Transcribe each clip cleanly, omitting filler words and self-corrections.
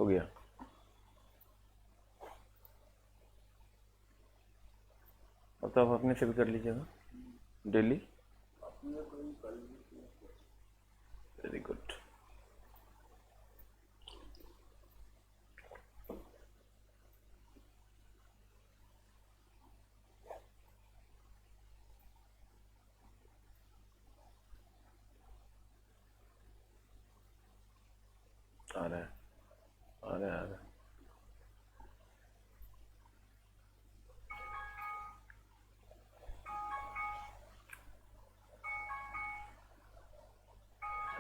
हो गया। अब तो आप अपने से भी कर लीजिएगा डेली। Very good. आ रहा है, आ रहा है, आ रहा है।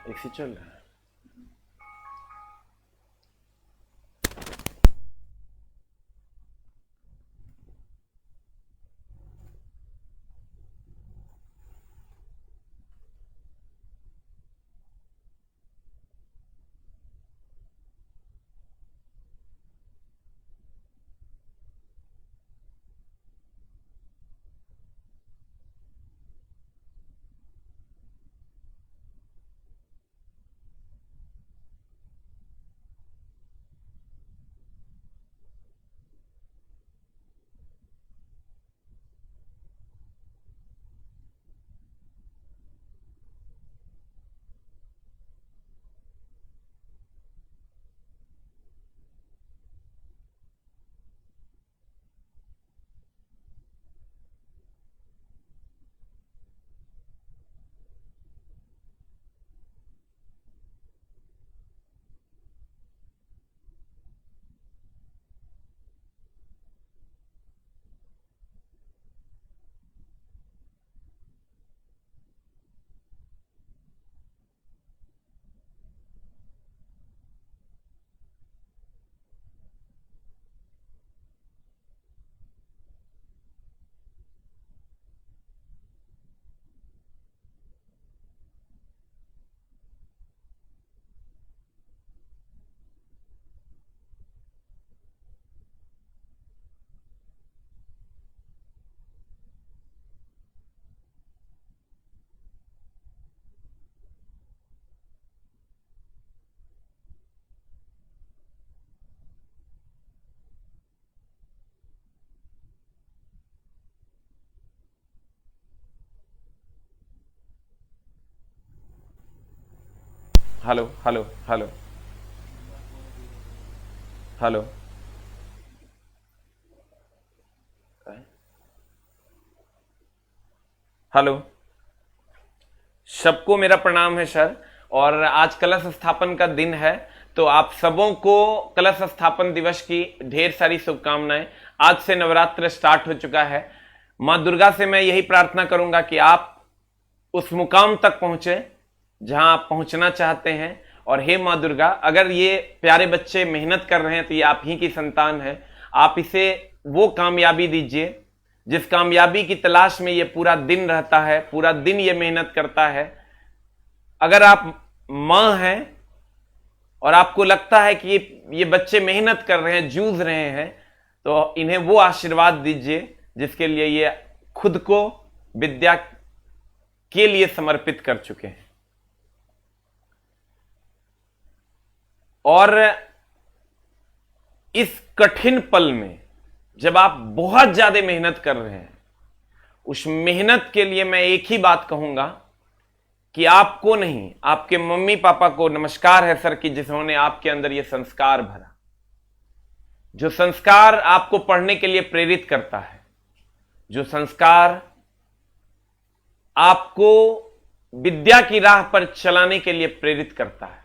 एसी चल रहा है। Hello hello hello hello. Hello. सबको मेरा प्रणाम है सर। और आज कलश स्थापन का दिन है, तो आप सबों को कलश स्थापन दिवस की ढेर सारी शुभकामनाएं। आज से नवरात्र स्टार्ट हो चुका है। मां दुर्गा से मैं यही प्रार्थना करूंगा कि आप उस मुकाम तक पहुंचे जहां आप पहुंचना चाहते हैं। और हे मां दुर्गा, अगर ये प्यारे बच्चे मेहनत कर रहे हैं तो ये आप ही की संतान है। आप इसे वो कामयाबी दीजिए जिस कामयाबी की तलाश में ये पूरा दिन रहता है, पूरा दिन ये मेहनत करता है। अगर आप मां हैं और आपको लगता है कि ये बच्चे मेहनत कर रहे हैं, जूझ रहे हैं, तो इन्हें वो आशीर्वाद दीजिए जिसके लिए ये खुद को विद्या के लिए समर्पित कर चुके हैं। और इस कठिन पल में जब आप बहुत ज्यादा मेहनत कर रहे हैं, उस मेहनत के लिए मैं एक ही बात कहूंगा कि आपको नहीं, आपके मम्मी पापा को नमस्कार है सर कि जिन्होंने आपके अंदर यह संस्कार भरा। जो संस्कार आपको पढ़ने के लिए प्रेरित करता है, जो संस्कार आपको विद्या की राह पर चलाने के लिए प्रेरित करता है,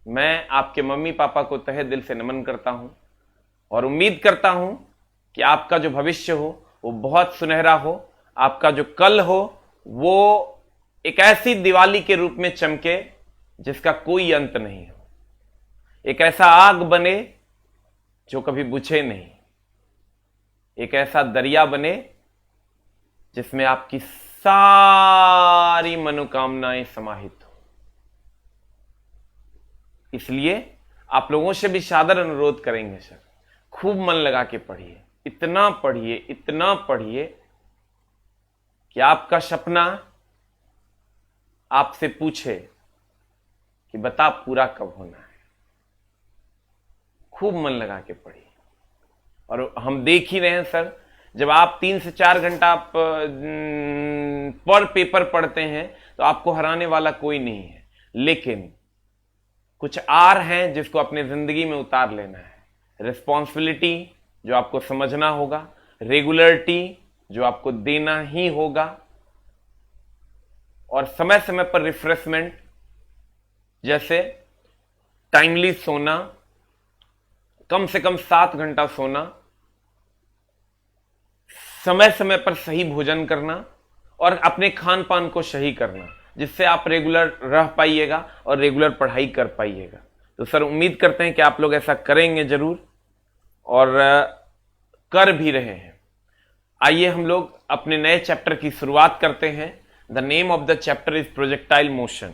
मैं आपके मम्मी पापा को तहे दिल से नमन करता हूं और उम्मीद करता हूं कि आपका जो भविष्य हो वो बहुत सुनहरा हो। आपका जो कल हो वो एक ऐसी दिवाली के रूप में चमके जिसका कोई अंत नहीं हो। एक ऐसा आग बने जो कभी बुझे नहीं। एक ऐसा दरिया बने जिसमें आपकी सारी मनोकामनाएं समाहित हो। इसलिए आप लोगों से भी सादर अनुरोध करेंगे सर, खूब मन लगा के पढ़िए, इतना पढ़िए, इतना पढ़िए कि आपका सपना आपसे पूछे कि बता पूरा कब होना है। खूब मन लगा के पढ़िए। और हम देख ही रहे हैं सर, जब आप 3 से 4 घंटा आप पर पेपर पढ़ते हैं तो आपको हराने वाला कोई नहीं है। लेकिन कुछ आर हैं जिसको अपने जिंदगी में उतार लेना है। रिस्पॉन्सिबिलिटी जो आपको समझना होगा, रेगुलरिटी जो आपको देना ही होगा, और समय समय पर रिफ्रेशमेंट, जैसे टाइमली सोना, कम से कम 7 घंटा सोना, समय समय पर सही भोजन करना और अपने खान पान को सही करना, जिससे आप रेगुलर रह पाइएगा और रेगुलर पढ़ाई कर पाइएगा। तो सर उम्मीद करते हैं कि आप लोग ऐसा करेंगे जरूर और कर भी रहे हैं। आइए हम लोग अपने नए चैप्टर की शुरुआत करते हैं। The name of the chapter is projectile motion.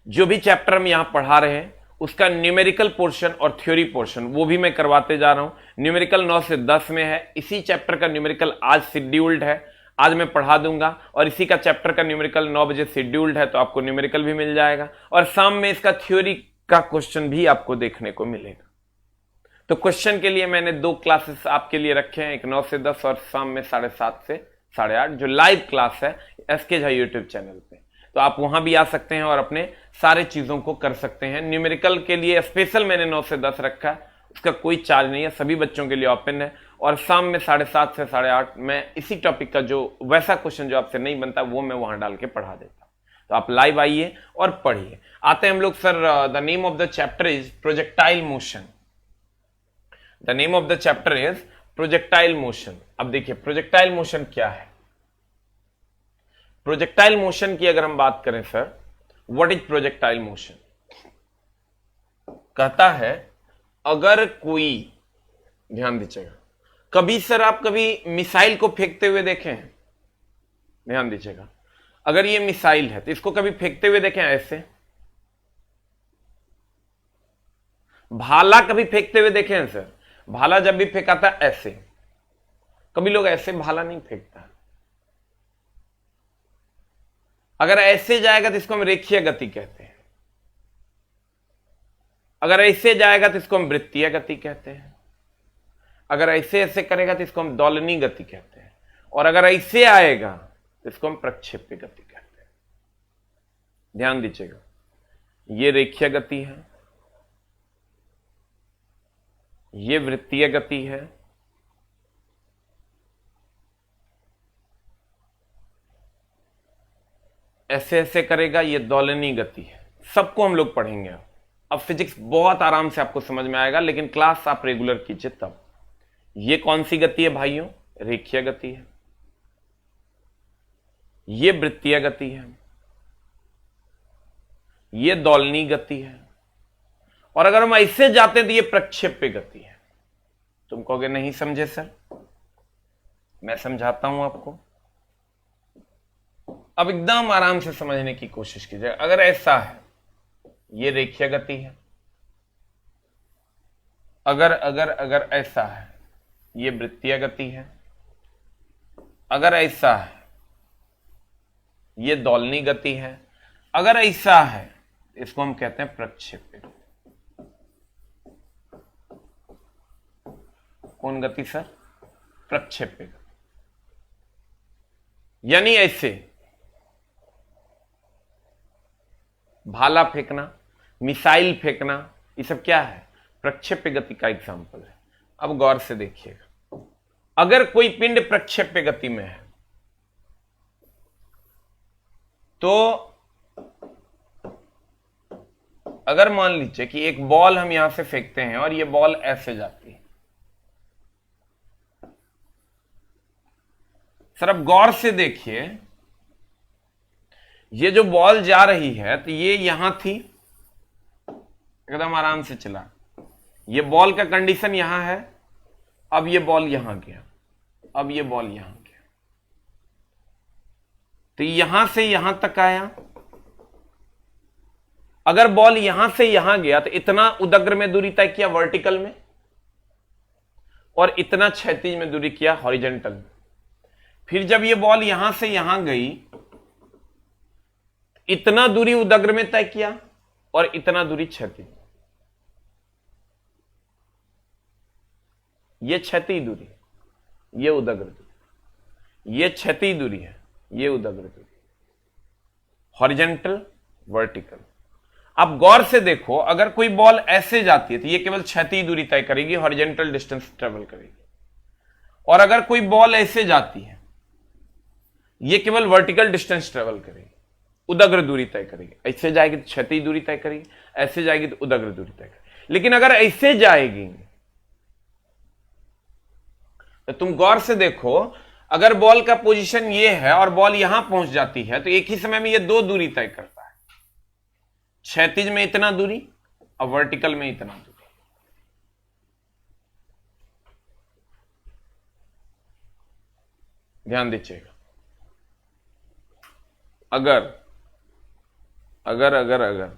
जो भी चैप्टर हम यहां पढ़ा रहे हैं उसका न्यूमेरिकल पोर्शन और थ्योरी पोर्शन वो भी मैं करवाते जा रहा हूं। न्यूमेरिकल 9 से 10 में है। इसी चैप्टर का न्यूमेरिकल आज शेड्यूल्ड है, आज मैं पढ़ा दूंगा, और इसी का चैप्टर का न्यूमेरिकल 9 बजे शेड्यूल्ड है, तो आपको न्यूमेरिकल भी मिल जाएगा और शाम में इसका थ्योरी का क्वेश्चन भी आपको देखने को मिलेगा। तो क्वेश्चन के लिए मैंने 2 क्लासेस आपके लिए रखे हैं, एक 9 से 10 और शाम में 7:30 से 8:30, जो लाइव क्लास है एसके झा यूट्यूब चैनल पे। तो आप वहां भी आ सकते हैं और अपने सारे चीजों को कर सकते हैं। न्यूमेरिकल के लिए स्पेशल मैंने 9 से 10 रखा है, उसका कोई चार्ज नहीं है, सभी बच्चों के लिए ओपन है। और शाम में 7:30 से 8:30 मैं इसी टॉपिक का जो वैसा क्वेश्चन जो आपसे नहीं बनता वो मैं वहां डाल के पढ़ा देता हूं। तो आप लाइव आइए और पढ़िए। आते हैं हम लोग sir, the name of the chapter is projectile motion. The name of the chapter is projectile motion. अब देखिए प्रोजेक्टाइल मोशन क्या है। प्रोजेक्टाइल मोशन की अगर हम बात करें sir, what is projectile motion? कहता है अगर कोई, ध्यान दीजिएगा, कभी सर आप कभी मिसाइल को फेंकते हुए देखे हैं? ध्यान दीजिएगा, अगर ये मिसाइल है तो इसको कभी फेंकते हुए देखें ऐसे? भाला कभी फेंकते हुए देखे हैं सर? भाला जब भी फेंकाता ऐसे, कभी लोग ऐसे भाला नहीं फेंकता। अगर ऐसे जाएगा तो इसको हम रेखीय गति कहते हैं, अगर ऐसे जाएगा तो इसको हम वृत्तीय गति कहते हैं, अगर ऐसे ऐसे करेगा तो इसको हम दोलनी गति कहते हैं, और अगर ऐसे आएगा तो इसको हम प्रक्षेप्य गति कहते हैं। ध्यान दीजिएगा, ये रेखीय गति है, ये वृत्तीय गति है, ऐसे ऐसे करेगा, ये दोलनी गति है। सबको हम लोग पढ़ेंगे। अब फिजिक्स बहुत आराम से आपको समझ में आएगा, लेकिन क्लास आप रेगुलर कीजिए तब। ये कौन सी गति है भाइयों? रेखीय गति है। ये वृत्तीय गति है, ये दोलनी गति है, और अगर हम ऐसे जाते हैं तो ये प्रक्षेप्य गति है। तुम कहोगे नहीं समझे सर, मैं समझाता हूं आपको। अब एकदम आराम से समझने की कोशिश कीजिए। अगर ऐसा है, ये रेखीय गति है, अगर अगर अगर ऐसा है, ये वृत्तीय गति है, अगर ऐसा है, ये दोलनी गति है, अगर ऐसा है इसको हम कहते हैं प्रक्षेप्य। कौन गति सर? प्रक्षेप्य गति। यानी ऐसे भाला फेंकना, मिसाइल फेंकना, ये सब क्या है? प्रक्षेप्य गति का एग्जाम्पल है। अब गौर से देखिएगा, अगर कोई पिंड प्रक्षेप्य गति में है तो अगर मान लीजिए कि एक बॉल हम यहां से फेंकते हैं और ये बॉल ऐसे जाती है। सर अब गौर से देखिए, ये जो बॉल जा रही है तो ये यहां थी, एकदम आराम से चला। ये बॉल का कंडीशन यहां है, अब ये बॉल यहां गया, अब ये बॉल यहां गया, तो यहां से यहां तक आया। अगर बॉल यहां से यहां गया तो इतना उदग्र में दूरी तय किया वर्टिकल में, और इतना क्षैतिज में दूरी किया हॉरिजेंटल में। फिर जब ये बॉल यहां से यहां गई, इतना दूरी उदग्र में तय किया और इतना दूरी क्षैतिज। ये क्षैतिज दूरी, ये उदग्र दूरी, ये क्षैतिज दूरी है, ये उदग्र दूरी, हॉरिजेंटल वर्टिकल। अब गौर से देखो, अगर कोई बॉल ऐसे जाती है तो ये केवल क्षैतिज दूरी तय करेगी, हॉरिजेंटल डिस्टेंस ट्रेवल करेगी। और अगर कोई बॉल ऐसे जाती है, ये केवल वर्टिकल डिस्टेंस ट्रेवल करेगी, उदग्र दूरी तय करेगी। ऐसे जाएगी तो क्षैतिज दूरी तय करेगी, ऐसे जाएगी तो उदग्र दूरी तय करेगी। लेकिन अगर ऐसे जाएगी तो तुम गौर से देखो, अगर बॉल का पोजीशन ये है और बॉल यहां पहुंच जाती है तो एक ही समय में ये दो दूरी तय करता है, क्षैतिज में इतना दूरी और वर्टिकल में इतना दूरी। ध्यान दीजिएगा, अगर अगर अगर अगर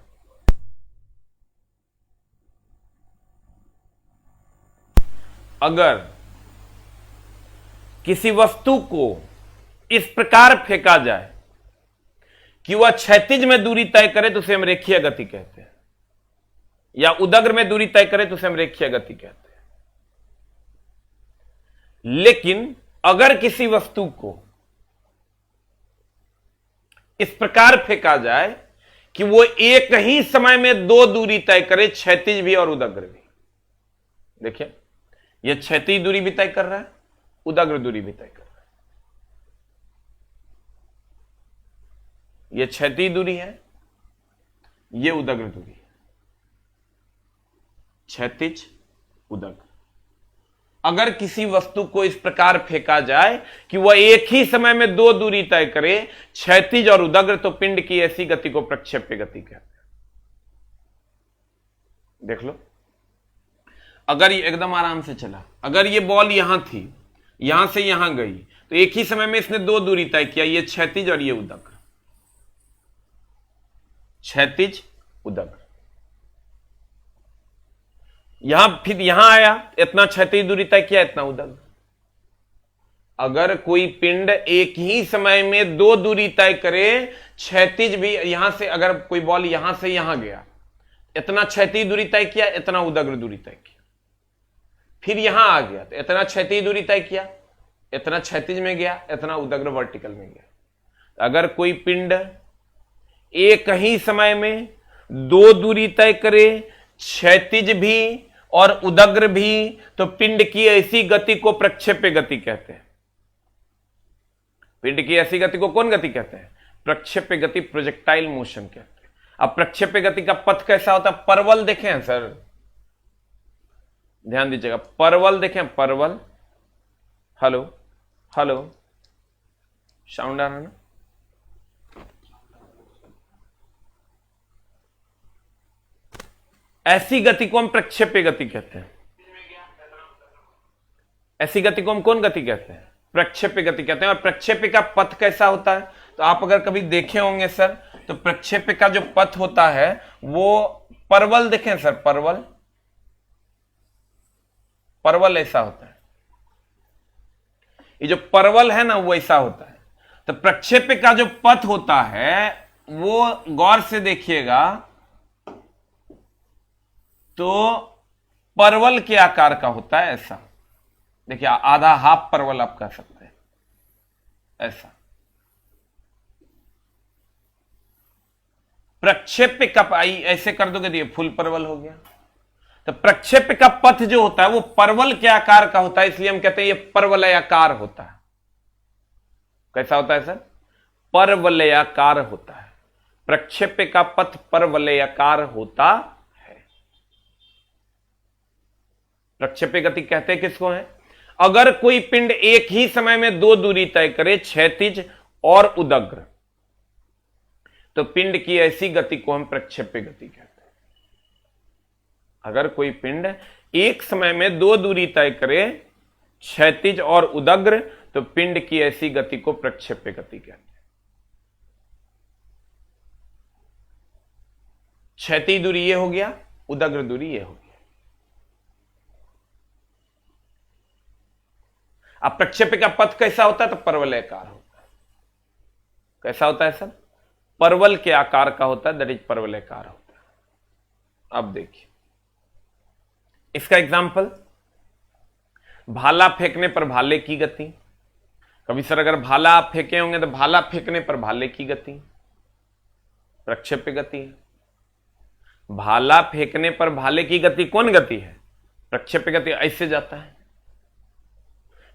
अगर किसी वस्तु को इस प्रकार फेंका जाए कि वह क्षैतिज में दूरी तय करे तो उसे हम रेखीय गति कहते हैं, या उदग्र में दूरी तय करे तो उसे हम रेखीय गति कहते हैं। लेकिन अगर किसी वस्तु को इस प्रकार फेंका जाए कि वो एक ही समय में दो दूरी तय करे, क्षैतिज भी और उदग्र भी। देखिए, यह क्षैतिज दूरी भी तय कर रहा है, उदग्र दूरी भी तय कर रहा है। यह क्षैतिज दूरी है, यह उदग्र दूरी है, क्षैतिज उदग्र। अगर किसी वस्तु को इस प्रकार फेंका जाए कि वह एक ही समय में दो दूरी तय करे, क्षैतिज और उदग्र, तो पिंड की ऐसी गति को प्रक्षेप्य गति कहते हैं। देख लो, अगर ये एकदम आराम से चला, अगर ये बॉल यहां थी, यहां से यहां गई, तो एक ही समय में इसने दो दूरी तय किया, ये क्षैतिज और ये उदग्र, क्षैतिज उदग्र। यहां फिर यहां आया, इतना क्षैतिज दूरी तय किया, इतना उदग्र। अगर कोई पिंड एक ही समय में दो दूरी तय करे, क्षैतिज भी, यहां से अगर कोई बॉल यहां से यहां गया, इतना क्षैतिज दूरी तय किया, इतना उदग्र दूरी तय किया। फिर यहां आ गया तो इतना क्षैतिज दूरी तय किया, इतना क्षैतिज में गया, इतना उदग्र वर्टिकल में गया। अगर कोई पिंड एक ही समय में दो दूरी तय करे, क्षैतिज भी और उदग्र भी, तो पिंड की ऐसी गति को प्रक्षेप्य गति कहते हैं। पिंड की ऐसी गति को कौन गति कहते हैं? प्रक्षेप्य गति, प्रोजेक्टाइल मोशन कहते हैं। अब प्रक्षेप्य गति का पथ कैसा होता है? परवल देखे हैं सर, ध्यान दीजिएगा, परवल देखें, परवल। हेलो हेलो, साउंड आ रहा है ना? ऐसी गति को हम प्रक्षेप्य गति कहते हैं। ऐसी गति को हम कौन गति कहते हैं? प्रक्षेप्य गति कहते हैं। और प्रक्षेप्य का पथ कैसा होता है? तो आप अगर कभी देखे होंगे सर, तो प्रक्षेप्य का जो पथ होता है वो परवल देखें सर, परवल, परवल ऐसा होता है। ये जो परवल है ना, वो ऐसा होता है। तो प्रक्षेप्य का जो पथ होता है वो गौर से देखिएगा तो परवल के आकार का होता है, ऐसा। देखिए, आधा हाफ परवल आप कह सकते हैं, ऐसा। प्रक्षेप्य का ऐसे कर दोगे तो ये फुल परवल हो गया। तो प्रक्षेप्य का पथ जो होता है वो परवल के आकार का होता है, इसलिए हम कहते हैं ये परवलयाकार होता है। कैसा होता है सर? परवलयाकार होता है। प्रक्षेप्य का पथ परवलयाकार होता है। प्रक्षेप्य गति कहते हैं किसको है? अगर कोई पिंड एक ही समय में दो दूरी तय करे, क्षैतिज और उदग्र, तो पिंड की ऐसी गति को हम प्रक्षेप्य गति कहते हैं। अगर कोई पिंड एक समय में दो दूरी तय करे, क्षैतिज और उदग्र, तो पिंड की ऐसी गति को प्रक्षेप्य गति कहते हैं। क्षैतिज दूरी ये हो गया, उदग्र दूरी ये हो गया। अब प्रक्षेप्य का पथ कैसा होता है? तो परवलयाकार होता है। कैसा होता है सर? परवल के आकार का होता है, दैट इज परवलयाकार होता है। अब देखिए इसका एग्जाम्पल, भाला फेंकने पर भाले की गति। कभी सर अगर भाला आप फेंके होंगे तो भाला फेंकने पर भाले की गति प्रक्षेप्य गति है। भाला फेंकने पर भाले की गति कौन गति है? प्रक्षेप्य गति। ऐसे जाता है।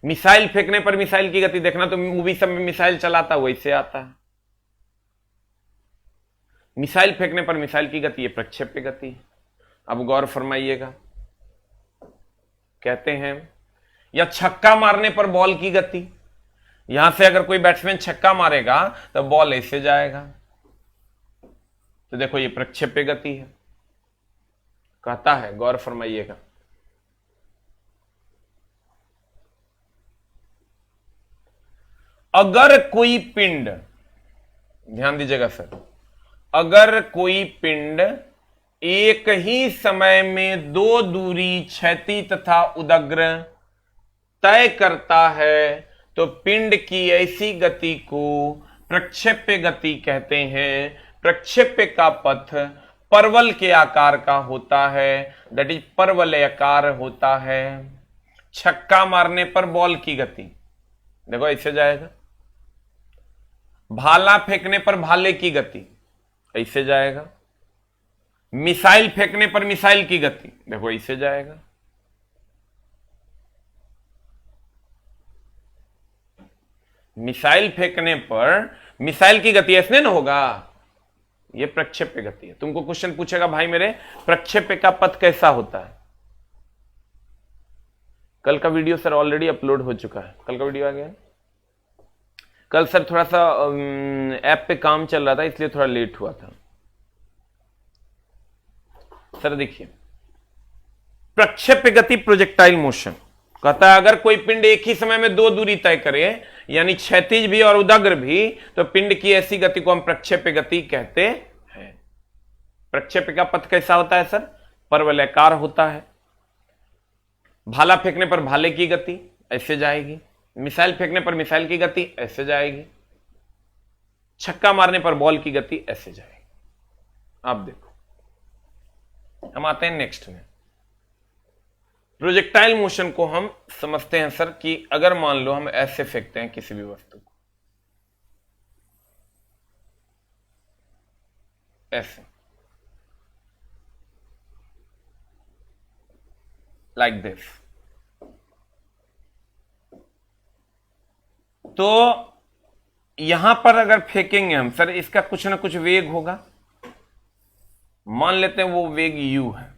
मिसाइल फेंकने पर मिसाइल की गति देखना, तो मूवी सब में मिसाइल चलाता वैसे आता है। मिसाइल फेंकने पर मिसाइल की गति ये प्रक्षेप्य गति है। अब गौर फरमाइएगा, कहते हैं या छक्का मारने पर बॉल की गति। यहां से अगर कोई बैट्समैन छक्का मारेगा तो बॉल ऐसे जाएगा, तो देखो ये प्रक्षेप्य गति है, कहता है। गौर फरमाइएगा, अगर कोई पिंड, ध्यान दीजिएगा सर, अगर कोई पिंड एक ही समय में दो दूरी क्षैतिज तथा उदग्र तय करता है तो पिंड की ऐसी गति को प्रक्षेप्य गति कहते हैं। प्रक्षेप्य का पथ परवल के आकार का होता है, दैट इज परवलयाकार होता है। छक्का मारने पर बॉल की गति देखो ऐसे जाएगा। भाला फेंकने पर भाले की गति ऐसे जाएगा। मिसाइल फेंकने पर मिसाइल की गति देखो ऐसे जाएगा। मिसाइल फेंकने पर मिसाइल की गति ऐसे ना होगा, ये प्रक्षेप्य गति है। तुमको क्वेश्चन पूछेगा भाई मेरे प्रक्षेप्य का पथ कैसा होता है। कल का वीडियो सर ऑलरेडी अपलोड हो चुका है। कल का वीडियो आ गया। कल सर थोड़ा सा ऐप पे काम चल रहा था इसलिए थोड़ा लेट हुआ था। सर देखिए, प्रक्षेप्य गति प्रोजेक्टाइल मोशन कहता है अगर कोई पिंड एक ही समय में दो दूरी तय करे, यानी क्षैतिज भी और उदग्र भी, तो पिंड की ऐसी गति को हम प्रक्षेप्य गति कहते हैं। प्रक्षेप्य का पथ कैसा होता है सर? परवलयाकार होता है। भाला फेंकने पर भाले की गति ऐसे जाएगी। मिसाइल फेंकने पर मिसाइल की गति ऐसे जाएगी। छक्का मारने पर बॉल की गति ऐसे जाएगी। आप देखो, हम आते हैं नेक्स्ट में। प्रोजेक्टाइल मोशन को हम समझते हैं सर कि अगर मान लो हम ऐसे फेंकते हैं किसी भी वस्तु को, ऐसे, लाइक दिस, तो यहां पर अगर फेंकेंगे हम सर, इसका कुछ ना कुछ वेग होगा। मान लेते हैं वो वेग u है।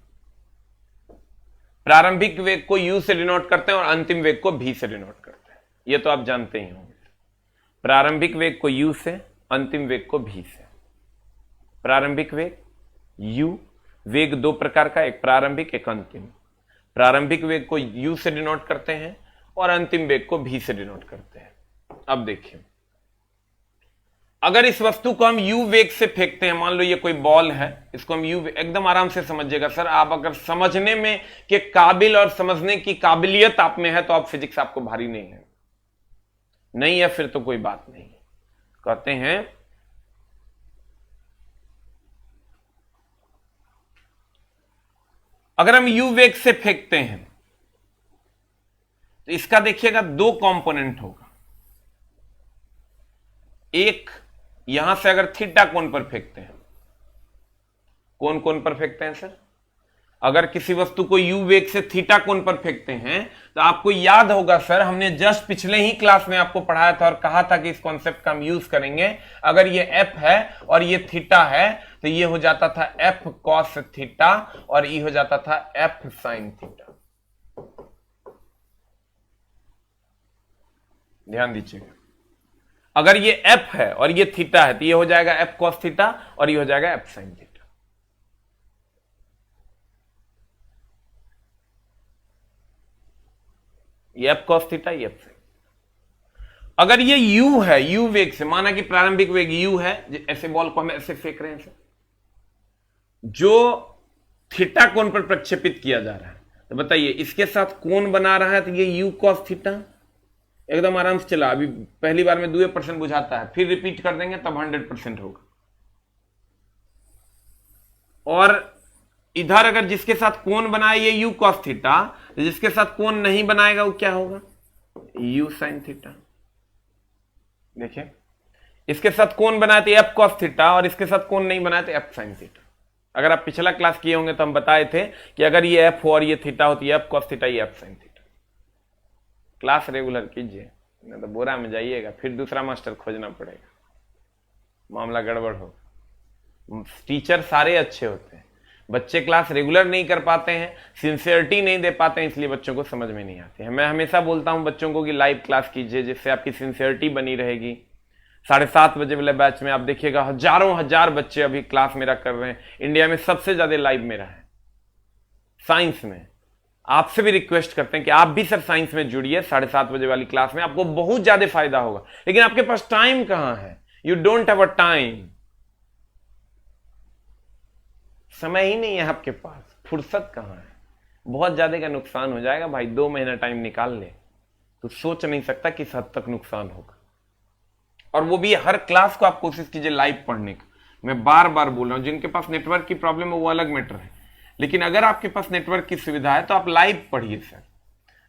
प्रारंभिक वेग को u से डिनोट करते हैं और अंतिम वेग को v से डिनोट करते हैं, ये तो आप जानते ही होंगे। प्रारंभिक वेग को u से, अंतिम वेग को v से। प्रारंभिक वेग u, वेग दो प्रकार का, एक प्रारंभिक एक अंतिम। प्रारंभिक वेग को u से डिनोट करते हैं और अंतिम वेग को v से डिनोट करते हैं। अब देखिए, अगर इस वस्तु को हम u वेग से फेंकते हैं, मान लो ये कोई बॉल है, इसको हम u, एकदम आराम से समझिएगा सर। आप अगर समझने में के काबिल और समझने की काबिलियत आप में है तो आप फिजिक्स आपको भारी नहीं है, नहीं है फिर तो कोई बात नहीं। कहते हैं अगर हम u वेग से फेंकते हैं तो इसका देखिएगा दो कंपोनेंट होगा। एक, यहां से अगर थीटा कोण पर फेंकते हैं, कौन कोण पर फेंकते हैं सर? अगर किसी वस्तु को u वेग से थीटा कोण पर फेंकते हैं तो आपको याद होगा सर, हमने जस्ट पिछले ही क्लास में आपको पढ़ाया था और कहा था कि इस कॉन्सेप्ट का हम यूज करेंगे। अगर ये f है और ये थीटा है तो ये हो जाता था f cos थीटा और ये हो जाता था f sin थीटा। ध्यान दीजिएगा, अगर ये f है और ये थीटा है तो ये हो जाएगा f cos थीटा और ये हो जाएगा f sin थीटा। ये f cos थीटा, ये f sin। अगर ये u है, u वेग से, माना कि प्रारंभिक वेग u है, ऐसे बॉल को हम ऐसे फेंक रहे हैं सर, जो थीटा कोण पर प्रक्षेपित किया जा रहा है, तो बताइए इसके साथ कोण बना रहा है तो ये u cos थीटा एकदम आराम से चला। अभी पहली बार में 2% बुझाता है, फिर रिपीट कर देंगे तब 100% होगा। और इधर अगर जिसके साथ कोण बनाए ये u cos थीटा, तो जिसके साथ कोण नहीं बनाएगा वो क्या होगा, u sin थीटा। देखिए इसके साथ कोण बनाए तो f cos थीटा, और इसके साथ कोण नहीं बनाए तो f sin थीटा। अगर आप पिछला क्लास किए होंगे तो हम बताए थे कि अगर ये f हो और ये थीटा हो तो ये f cos थीटा, ये f sin theta. Class regular कीजिए, नहीं तो बोरा में जाइएगा, फिर दूसरा मास्टर खोजना पड़ेगा, मामला गड़बड़ हो। टीचर सारे अच्छे होते हैं, बच्चे क्लास रेगुलर नहीं कर पाते हैं, सिंसियरिटी नहीं दे पाते हैं, इसलिए बच्चों को समझ में नहीं आती है। मैं हमेशा बोलता हूं बच्चों को कि लाइव क्लास कीजिए, जिससे आपकी सिंसियरिटी बनी रहेगी। 7:30 बजे वाले बैच में आप देखिएगा हजार बच्चे अभी क्लास मेरा कर रहे हैं। इंडिया में सबसे ज्यादा लाइव मेरा है साइंस में। आपसे भी रिक्वेस्ट करते हैं कि आप भी सर साइंस में जुड़िए 7:30 बजे वाली क्लास में, आपको बहुत ज्यादा फायदा होगा। लेकिन आपके पास टाइम कहां है, you don't have a time, समय ही नहीं है आपके पास, फुर्सत कहां है। बहुत ज्यादा का नुकसान हो जाएगा भाई, 2 महीना टाइम निकाल ले तो सोच नहीं सकता किस हद तक नुकसान होगा। और वो भी हर क्लास को आप कोशिश कीजिए लाइव पढ़ने का। मैं बार बार बोल रहा हूं, जिनके पास नेटवर्क की प्रॉब्लम है वो अलग मैटर है, लेकिन अगर आपके पास नेटवर्क की सुविधा है तो आप लाइव पढ़िए सर,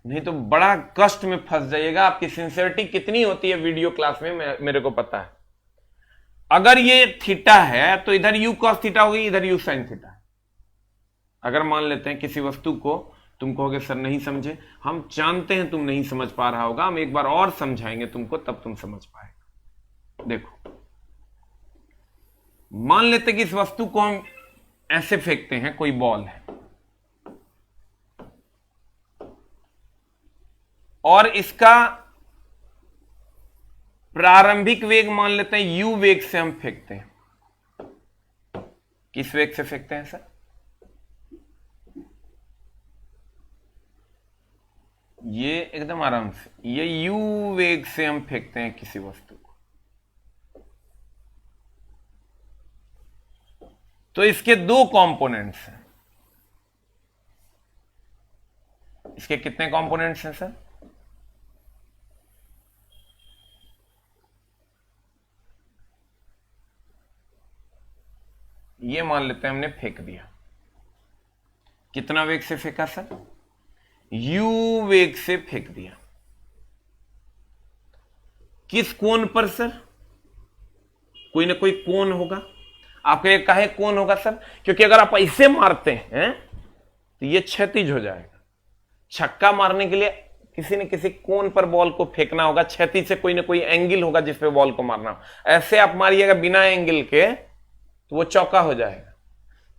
नहीं तो बड़ा कष्ट में फंस जाइएगा। आपकी सिंसियरिटी कितनी होती है वीडियो क्लास में मेरे को पता है। अगर ये थीटा है तो इधर u cos थीटा होगी, इधर u sin थीटा है। अगर मान लेते हैं किसी वस्तु को तुम कहोगे सर नहीं समझे, हम जानते हैं तुम नहीं समझ पा रहा होगा, हम एक बार और समझाएंगे तुमको तब तुम समझ पाएगा। देखो मान लेते कि इस वस्तु को हम ऐसे फेंकते हैं, कोई बॉल है और इसका प्रारंभिक वेग मान लेते हैं u वेग से हम फेंकते हैं। किस वेग से फेंकते हैं सर, ये एकदम आराम से, ये u वेग से हम फेंकते हैं किसी वस्तु को। तो इसके 2 कंपोनेंट्स हैं। इसके कितने कंपोनेंट्स हैं सर, ये मान लेते हैं हमने फेंक दिया, कितना वेग से फेंका सर, u वेग से फेंक दिया। किस कोण पर सर, कोई ना कोई कोण होगा। आपको एक काहे कोण होगा सर, क्योंकि अगर आप ऐसे मारते हैं तो ये क्षैतिज हो जाएगा। छक्का मारने के लिए किसी न किसी कोण पर बॉल को फेंकना होगा, क्षैतिज से कोई ना कोई एंगल होगा जिस पे बॉल को मारना हो। ऐसे आप मारिएगा बिना एंगल के तो वो चौका हो जाएगा।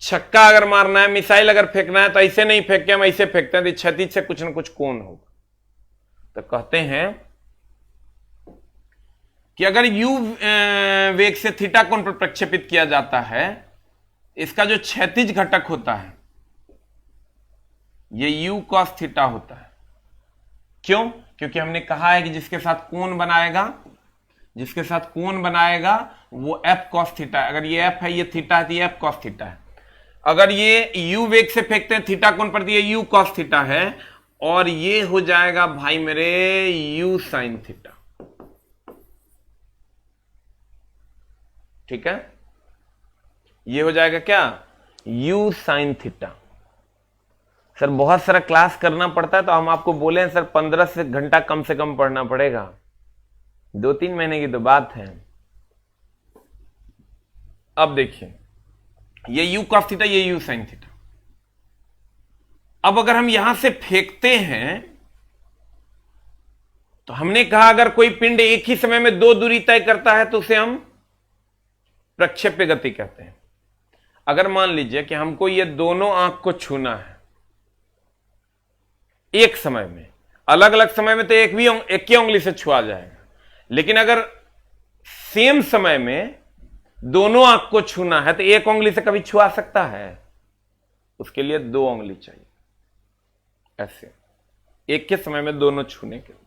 छक्का अगर मारना है, मिसाइल अगर फेंकना है तो ऐसे नहीं फेंक के हम ऐसे फेंकते हैं तो क्षैतिज से कुछ ना कुछ कोण होगा। तो कहते हैं कि अगर u वेग से थीटा कोण पर प्रक्षेपित किया जाता है, इसका जो क्षैतिज घटक होता है ये u cos थीटा होता है। क्यों, क्योंकि हमने कहा है कि जिसके साथ कोण बनाएगा वो f cos थीटा। अगर ये f है, ये थीटा है तो ये f cos थीटा है। अगर ये u वेग से फेंकते हैं थीटा कोण पर तो ये u cos थीटा है, और ये हो जाएगा भाई मेरे u sin थीटा। ठीक है, ये हो जाएगा क्या, u sin थीटा। सर बहुत सारा क्लास करना पड़ता है तो हम आपको बोले हैं सर 15 घंटा कम से कम पढ़ना पड़ेगा, 2-3 महीने की तो बात है। अब देखिए ये u cos थीटा, ये u sin थीटा। अब अगर हम यहां से फेंकते हैं तो हमने कहा अगर कोई पिंड एक ही समय में 2 दूरी तय करता है तो उसे हम प्रक्षेप्य गति कहते हैं। अगर मान लीजिए कि हमको ये दोनों आंख को छूना है एक समय में, अलग अलग समय में तो एक ही उंगली से छुआ जाएगा, लेकिन अगर सेम समय में दोनों आंख को छूना है तो एक उंगली से कभी छुआ सकता है, उसके लिए 2 उंगली चाहिए। ऐसे एक के समय में दोनों छूने के लिए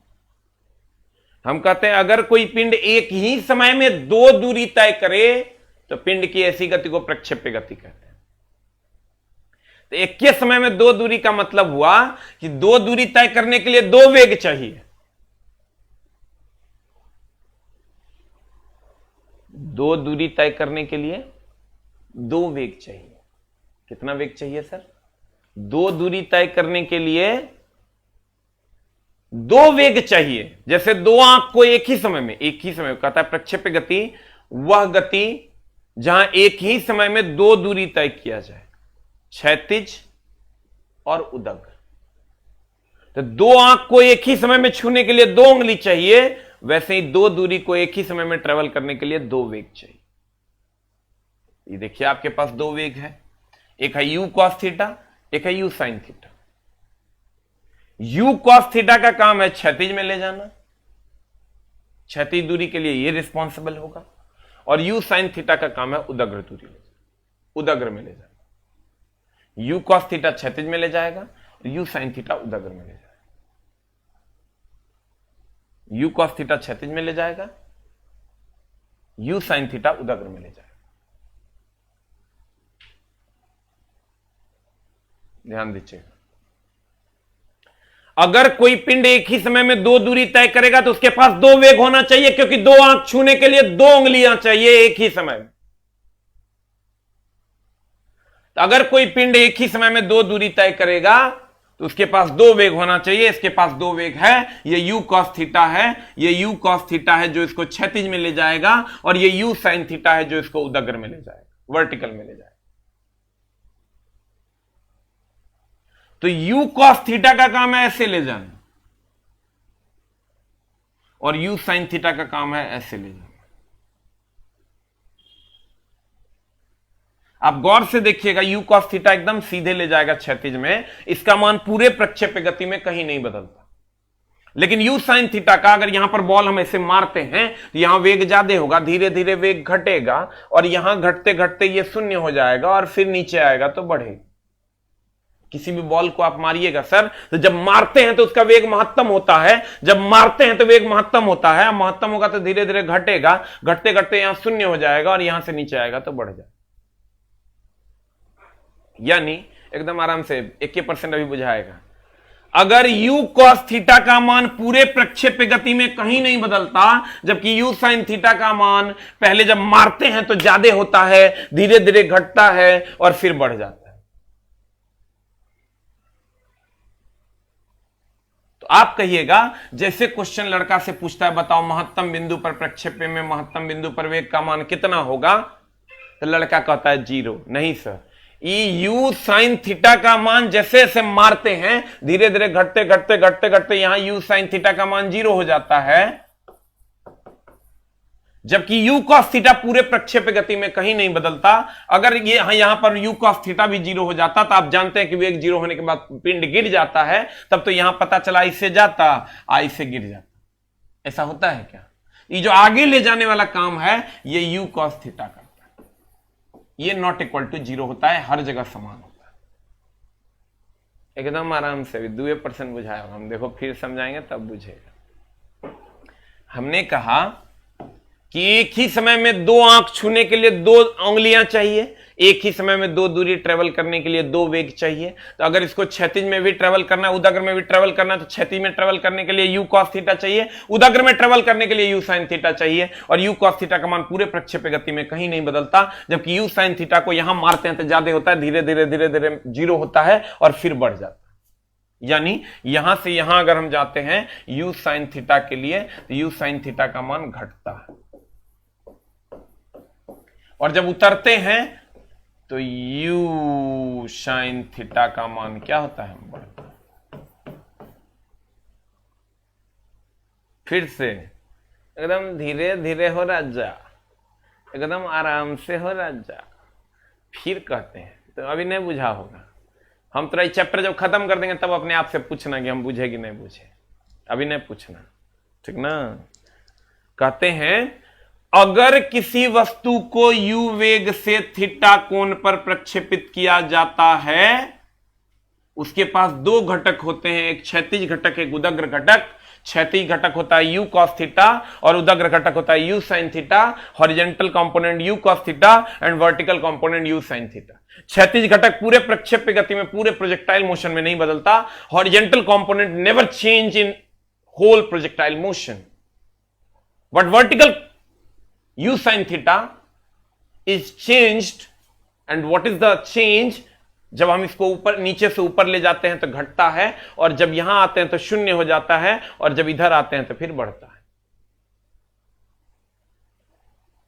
हम कहते हैं अगर कोई पिंड एक ही समय में 2 दूरी तय करे तो पिंड की ऐसी गति को प्रक्षेप्य गति कहते हैं। तो एक के समय में 2 दूरी का मतलब हुआ कि 2 दूरी तय करने के लिए 2 वेग चाहिए। 2 दूरी तय करने के लिए 2 वेग चाहिए। कितना वेग चाहिए सर? दो दूरी तय करने के लिए दो वेग चाहिए। जैसे दो आंख को एक ही समय में कहता है प्रक्षेप्य गति वह गति जहां एक ही समय में दो दूरी तय किया जाए, क्षैतिज और उदग्र। तो दो आंख को एक ही समय में छूने के लिए दो उंगली चाहिए, वैसे ही दो दूरी को एक ही समय में ट्रेवल करने के लिए दो वेग चाहिए। ये देखिए आपके पास दो वेग है, एक है u cos थीटा, एक है u sin theta. u cos theta का काम है क्षैतिज में ले जाना, क्षैतिज दूरी के लिए ये रिस्पॉन्सिबल होगा, और u sin थीटा का काम है उदग्र दूरी ले जाना, उदग्र में ले जाना। u cos थीटा क्षैतिज में ले जाएगा और u sin थीटा उदग्र में ले जाएगा। u cos थीटा क्षैतिज में ले जाएगा, u sin थीटा उदग्र में ले जाएगा। ध्यान दीजिएगा, अगर कोई पिंड एक ही समय में दो दूरी तय करेगा तो उसके पास दो वेग होना चाहिए, क्योंकि दो आंख छूने के लिए दो उंगलियां चाहिए एक ही समय में। तो अगर कोई पिंड एक ही समय में दो दूरी तय करेगा तो उसके पास दो वेग होना चाहिए। इसके पास दो वेग है, ये u cos थीटा है, ये u cos थीटा है जो इसको क्षैतिज में ले जाएगा, और ये u sin थीटा है जो इसको उदग्र में ले जाएगा, वर्टिकल में ले जाएगा। तो u cos थीटा का काम है ऐसे ले जाना, और u sin थीटा का काम है ऐसे ले जाना। आप गौर से देखिएगा, u cos थीटा एकदम सीधे ले जाएगा क्षैतिज में, इसका मान पूरे प्रक्षेप्य गति में कहीं नहीं बदलता। लेकिन u sin थीटा का, अगर यहां पर बॉल हम ऐसे मारते हैं तो यहां वेग ज्यादा होगा, धीरे धीरे वेग घटेगा, और यहां घटते घटते ये शून्य हो जाएगा और फिर नीचे आएगा तो बढ़ेगा। किसी भी बॉल को आप मारिएगा सर, तो जब मारते हैं तो उसका वेग महत्तम होता है, जब मारते हैं तो वेग महत्तम होता है, महत्तम होगा तो धीरे धीरे घटेगा, घटते घटते यहां शून्य हो जाएगा और यहां से नीचे आएगा तो बढ़ जाएगा। यानी एकदम आराम से 21% अभी बुझाएगा। अगर u cos थीटा का मान पूरे प्रक्षेप्य गति में कहीं नहीं बदलता, जबकि u sin थीटा का मान पहले जब मारते हैं तो ज्यादा होता है, धीरे धीरे घटता है और फिर बढ़ जाता है। तो आप कहिएगा, जैसे क्वेश्चन लड़का से पूछता है बताओ महत्तम बिंदु पर प्रक्षेप्य में महत्तम बिंदु पर वेग का मान कितना होगा, तो लड़का कहता है 0। नहीं सर, ये u sin थीटा का मान जैसे जैसे मारते हैं धीरे धीरे घटते घटते घटते घटते यहां u sin थीटा का मान 0 हो जाता है, जबकि u cos थीटा पूरे प्रक्षेप्य गति में कहीं नहीं बदलता। अगर ये यहां पर u cos थीटा भी 0 हो जाता तो आप जानते हैं कि वेग 0 होने के बाद पिंड गिर जाता है, तब तो यहां पता चला इससे जाता, आई से गिर जाता। ऐसा होता है क्या? ये जो आगे ले जाने वाला काम है ये u cos थीटा का, ये नॉट इक्वल टू 0 होता है, हर जगह समान होता है। एकदम आराम से 2% बुझाया, हम देखो फिर समझाएंगे तब बुझेगा। हमने कहा कि एक ही समय में दो आंख छूने के लिए दो उंगलियां चाहिए, एक ही समय में दो दूरी ट्रेवल करने के लिए दो वेग चाहिए। तो अगर इसको क्षैतिज में भी ट्रेवल करना है, उदग्र में भी ट्रेवल करना है, तो क्षैतिज में ट्रेवल करने के लिए u cos थीटा चाहिए, उदग्र में ट्रेवल करने के लिए u sin थीटा चाहिए। और u cos थीटा का मान पूरे प्रक्षेप्य गति में कहीं नहीं बदलता, जबकि u sin थीटा को यहां मारते हैं तो ज्यादा होता है, धीरे धीरे धीरे धीरे 0 होता है और फिर बढ़ जाता है। यानी यहां से यहां अगर हम जाते हैं u sin थीटा के लिए, तो u sin थीटा का मान घटता है, और जब उतरते हैं तो u sin थीटा का मान क्या होता है? बढ़ता है। फिर से एकदम धीरे धीरे हो राजा, एकदम आराम से हो राजा। फिर कहते हैं, तो अभी नहीं बुझा होगा, हम तो चैप्टर जब खत्म कर देंगे तब अपने आप से पूछना कि हम बुझे कि नहीं बुझे, अभी नहीं पूछना, ठीक ना। कहते हैं अगर किसी वस्तु को u वेग से थीटा कोण पर प्रक्षेपित किया जाता है, उसके पास दो घटक होते हैं, एक क्षैतिज घटक एक उदग्र घटक। क्षैतिज घटक होता है u cos थीटा और उदग्र घटक होता है u sin theta. Horizontal component u cos theta and vertical component u sin theta. क्षैतिज घटक पूरे प्रक्षेप्य गति में पूरे प्रोजेक्टाइल मोशन में नहीं बदलता। Horizontal component never change in whole projectile motion, but vertical u sin theta is changed, and what is the change? जब हम इसको ऊपर नीचे से ऊपर ले जाते हैं तो घटता है, और जब यहां आते हैं तो शून्य हो जाता है, और जब इधर आते हैं तो फिर बढ़ता है।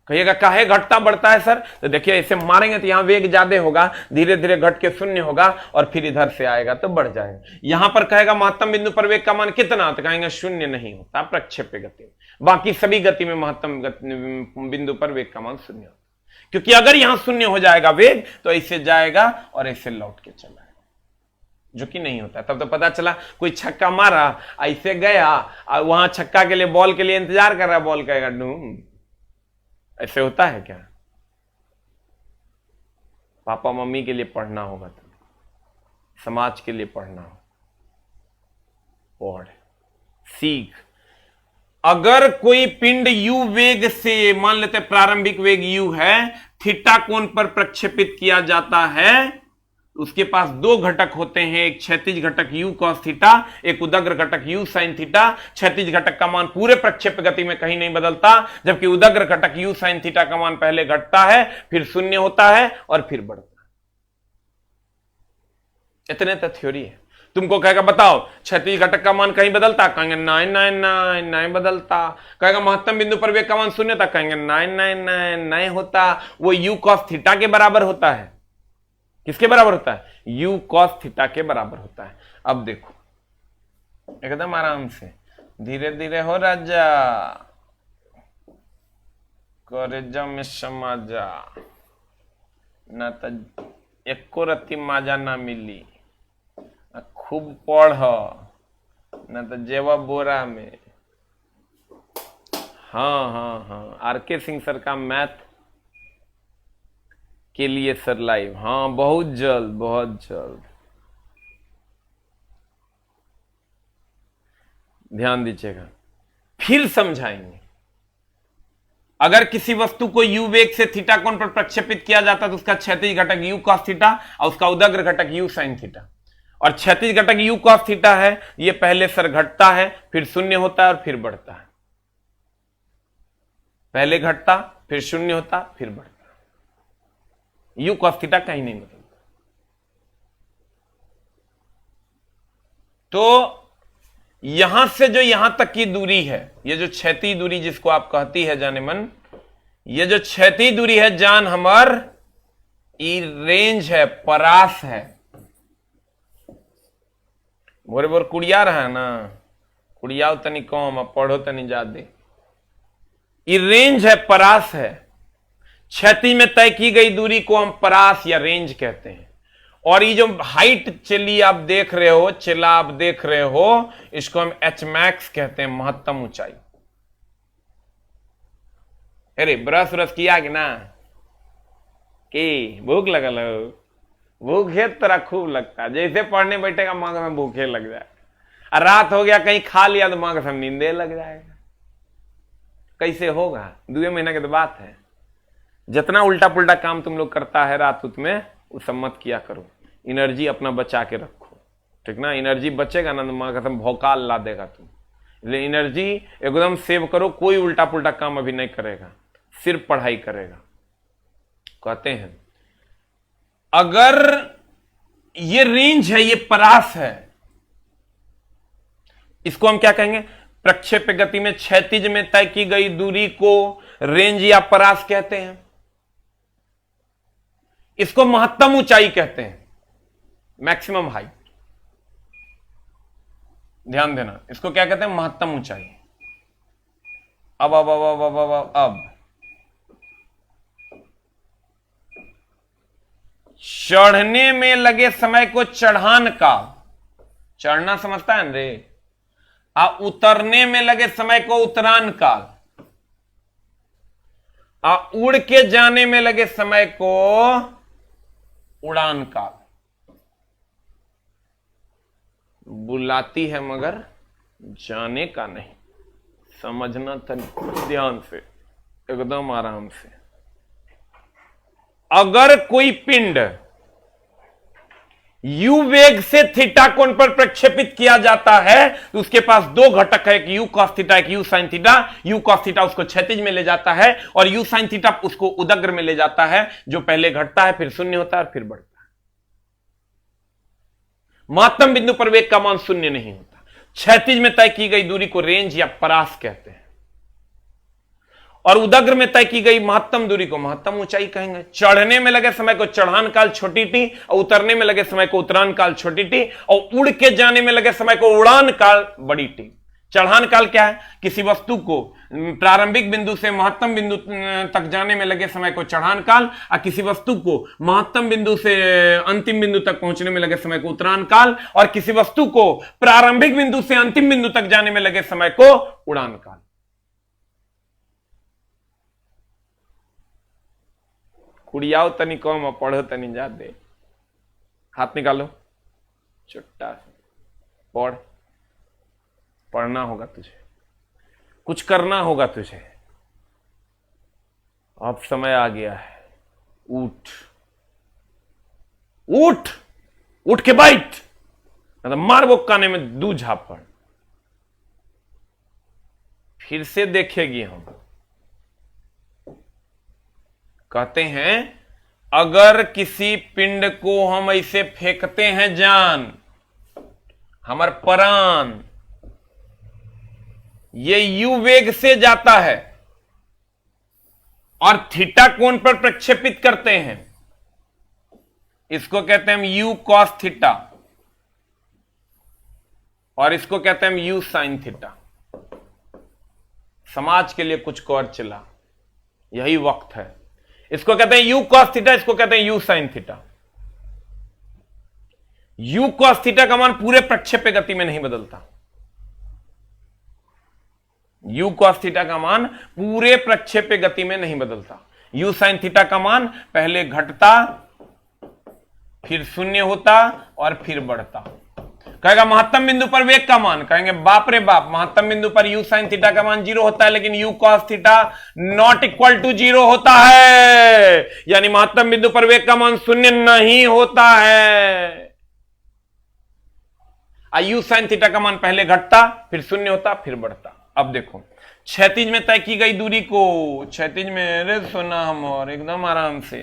कहिएगा काहे घटता बढ़ता है सर? तो देखिए ऐसे मारेंगे तो यहां वेग ज्यादा होगा, धीरे धीरे घट के शून्य होगा और फिर इधर से आएगा तो बढ़ जाएगा। यहां पर कहेगा महत्तम बिंदु पर वेग का मान कितना, तो कहेंगे शून्य नहीं होता प्रक्षेप्य गति में। बाकी सभी गति में महत्तम बिंदु पर वेग का मान शून्य होता, क्योंकि अगर यहां शून्य हो जाएगा वेग तो ऐसे जाएगा और ऐसे लौट के चला है, जो कि नहीं होता। तब तो पता चला कोई छक्का मारा, ऐसे गया और वहां छक्का के लिए बॉल के लिए इंतजार कर रहा है, बॉल कहेगा डूम। ऐसे होता है क्या? पापा मम्मी के लिए पढ़ना होगा, तो समाज के लिए पढ़ना हो, पढ़ सीख। अगर कोई पिंड u वेग से, मान लेते प्रारंभिक वेग u है, थीटा कोण पर प्रक्षेपित किया जाता है, उसके पास दो घटक होते हैं, एक क्षैतिज घटक u cos थीटा, एक उदग्र घटक u sin थीटा। क्षैतिज घटक का मान पूरे प्रक्षेप गति में कहीं नहीं बदलता, जबकि उदग्र घटक u sin थीटा का मान पहले घटता है, फिर शून्य होता है और फिर बढ़ता है। इतने तो थ्योरी है। तुमको कहेगा बताओ क्षैतिज घटक का मान कहीं बदलता, कहेंगे नहीं नहीं नहीं नहीं बदलता। कहेगा महत्तम बिंदु पर वेग का मान शून्य था, कहेंगे नहीं नहीं नहीं नहीं होता, वो u cos थीटा के बराबर होता है। किसके बराबर होता है? u cos थीटा के बराबर होता है। अब देखो एकदम आराम से, धीरे धीरे हो राजा, करेजा में समा जा, ना तो एको रत्ती माजा ना मिली, खूब पढ़ ना तो जेवा बोरा में। हाँ हाँ हाँ, आर.के. सिंह सर का मैथ के लिए सर लाइव, हाँ बहुत जल्द बहुत जल्द, ध्यान दीजिएगा, फिर समझाएंगे। अगर किसी वस्तु को u वेग से थीटा कोण पर प्रक्षेपित किया जाता है तो उसका क्षैतिज घटक u cos थीटा और उसका उदग्र घटक u sin थीटा। और क्षैतिज घटक u cos थीटा है, ये पहले सर घटता है, फिर शून्य होता है और फिर बढ़ता है। पहले घटता, फिर शून्य होता, फिर बढ़ता। u cos थीटा कहीं नहीं बदलता। तो यहां से जो यहां तक की दूरी है, ये जो क्षैतिज दूरी जिसको आप कहती है जाने मन, ये जो क्षैतिज दूरी है जान हमर, ई रेंज है, परास है। बोरे बोर कुड़िया रहा ना, कुड़ियाओ तनी कम, पढ़ो तनी ज्यादा। ई रेंज है, परास है। क्षैतिज में तय की गई दूरी को हम परास या रेंज कहते हैं। और ये जो हाइट चली आप देख रहे हो, चिल्ला आप देख रहे हो, इसको हम एच मैक्स कहते हैं, महत्तम ऊंचाई। अरे ब्रश व्रश किया कि ना? कि भूख लगल हो? भूखे तरह खूब लगता है, जैसे पढ़ने बैठेगा मांग में भूखे लग जाए, और रात हो गया कहीं खा लिया तो मांग में नींदे लग जाएगा। कैसे होगा? 2 महीना की तो बात है। जितना उल्टा पुल्टा काम तुम लोग करता है रात उत में, वो सब मत किया करो। एनर्जी अपना बचा के रखो, ठीक ना? एनर्जी बचेगा ना तो मां कसम भौकाल ला देगा तुम। इसलिए एनर्जी एकदम सेव करो, कोई उल्टा पुल्टा काम अभी नहीं करेगा, सिर्फ पढ़ाई करेगा। कहते हैं अगर ये रेंज है, ये परास है, इसको हम क्या कहेंगे? प्रक्षेप्य गति में क्षैतिज में तय की गई दूरी को रेंज या परास कहते हैं। इसको महत्तम ऊंचाई कहते हैं, मैक्सिमम हाइट। ध्यान देना, इसको क्या कहते हैं? महत्तम ऊंचाई। अब चढ़ने में लगे समय को चढ़ान काल, चढ़ना समझता है रे, उतरने में लगे समय को उतरान काल, उड़ के जाने में लगे समय को उड़ान काल। बुलाती है मगर जाने का नहीं, समझना था ध्यान से, एकदम आराम से। अगर कोई पिंड u वेग से थीटा कोण पर प्रक्षेपित किया जाता है तो उसके पास दो घटक है, एक u cos थीटा, एक u sin theta. u cos theta उसको क्षैतिज में ले जाता है और u sin थीटा उसको उदग्र में ले जाता है, जो पहले घटता है, फिर शून्य होता है और फिर बढ़ता है। महत्तम बिंदु पर वेग का मान शून्य नहीं होता। क्षैतिज में तय की गई दूरी को रेंज या परास कहते हैं और उदग्र में तय की गई महत्तम दूरी को महत्तम ऊंचाई कहेंगे। चढ़ने में लगे समय को चढ़ान काल छोटी टी और उतरने में लगे समय को उतरान काल छोटी टी और उड़ के जाने में लगे समय को उड़ान काल बड़ी टी। चढ़ान काल क्या है? किसी वस्तु को प्रारंभिक बिंदु से महत्तम बिंदु तक जाने में लगे समय को चढ़ान काल और किसी वस्तु को महत्तम बिंदु से अंतिम बिंदु तक पहुंचने में लगे समय को उतरान काल और किसी वस्तु को प्रारंभिक बिंदु से अंतिम बिंदु तक जाने में लगे समय को उड़ान काल। कुड़ियाओ तनी कम और पढ़ो तनी ज्यादा। हाथ निकालो, चुट्टा पढ़। पढ़ना होगा तुझे, कुछ करना होगा तुझे। अब समय आ गया है, उठ उठ उठ के बैठ, मार वो काने में दू झापड़। फिर से देखेगी हम। कहते हैं अगर किसी पिंड को हम ऐसे फेंकते हैं जान, हमार प्राण ये यू वेग से जाता है और थीटा कोण पर प्रक्षेपित करते हैं, इसको कहते हैं यू कॉस थीटा और इसको कहते हैं यू साइन थीटा। समाज के लिए कुछ कर चला, यही वक्त है। इसको कहते हैं यू कॉस थीटा, इसको कहते हैं you sine theta. You cos theta का मान पूरे प्रक्षेप्य गति में नहीं बदलता। यू कॉस थीटा का मान पूरे प्रक्षेप्य गति में नहीं बदलता। यू साइन थीटा का मान पहले घटता, फिर शून्य होता और फिर बढ़ता। कहेगा महत्तम बिंदु पर वेग का मान, कहेंगे बाप रे बाप, महत्तम बिंदु पर यू साइन थीटा का मान 0 होता है लेकिन U cos theta not equal to 0 होता है, यानी महत्तम बिंदु पर वेग का मान शून्य नहीं होता है। यू साइन थीटा का मान पहले घटता, फिर शून्य होता, फिर बढ़ता। अब देखो, क्षैतिज में तय की गई दूरी को, क्षैतिज में, अरे सुना हम और एकदम आराम से,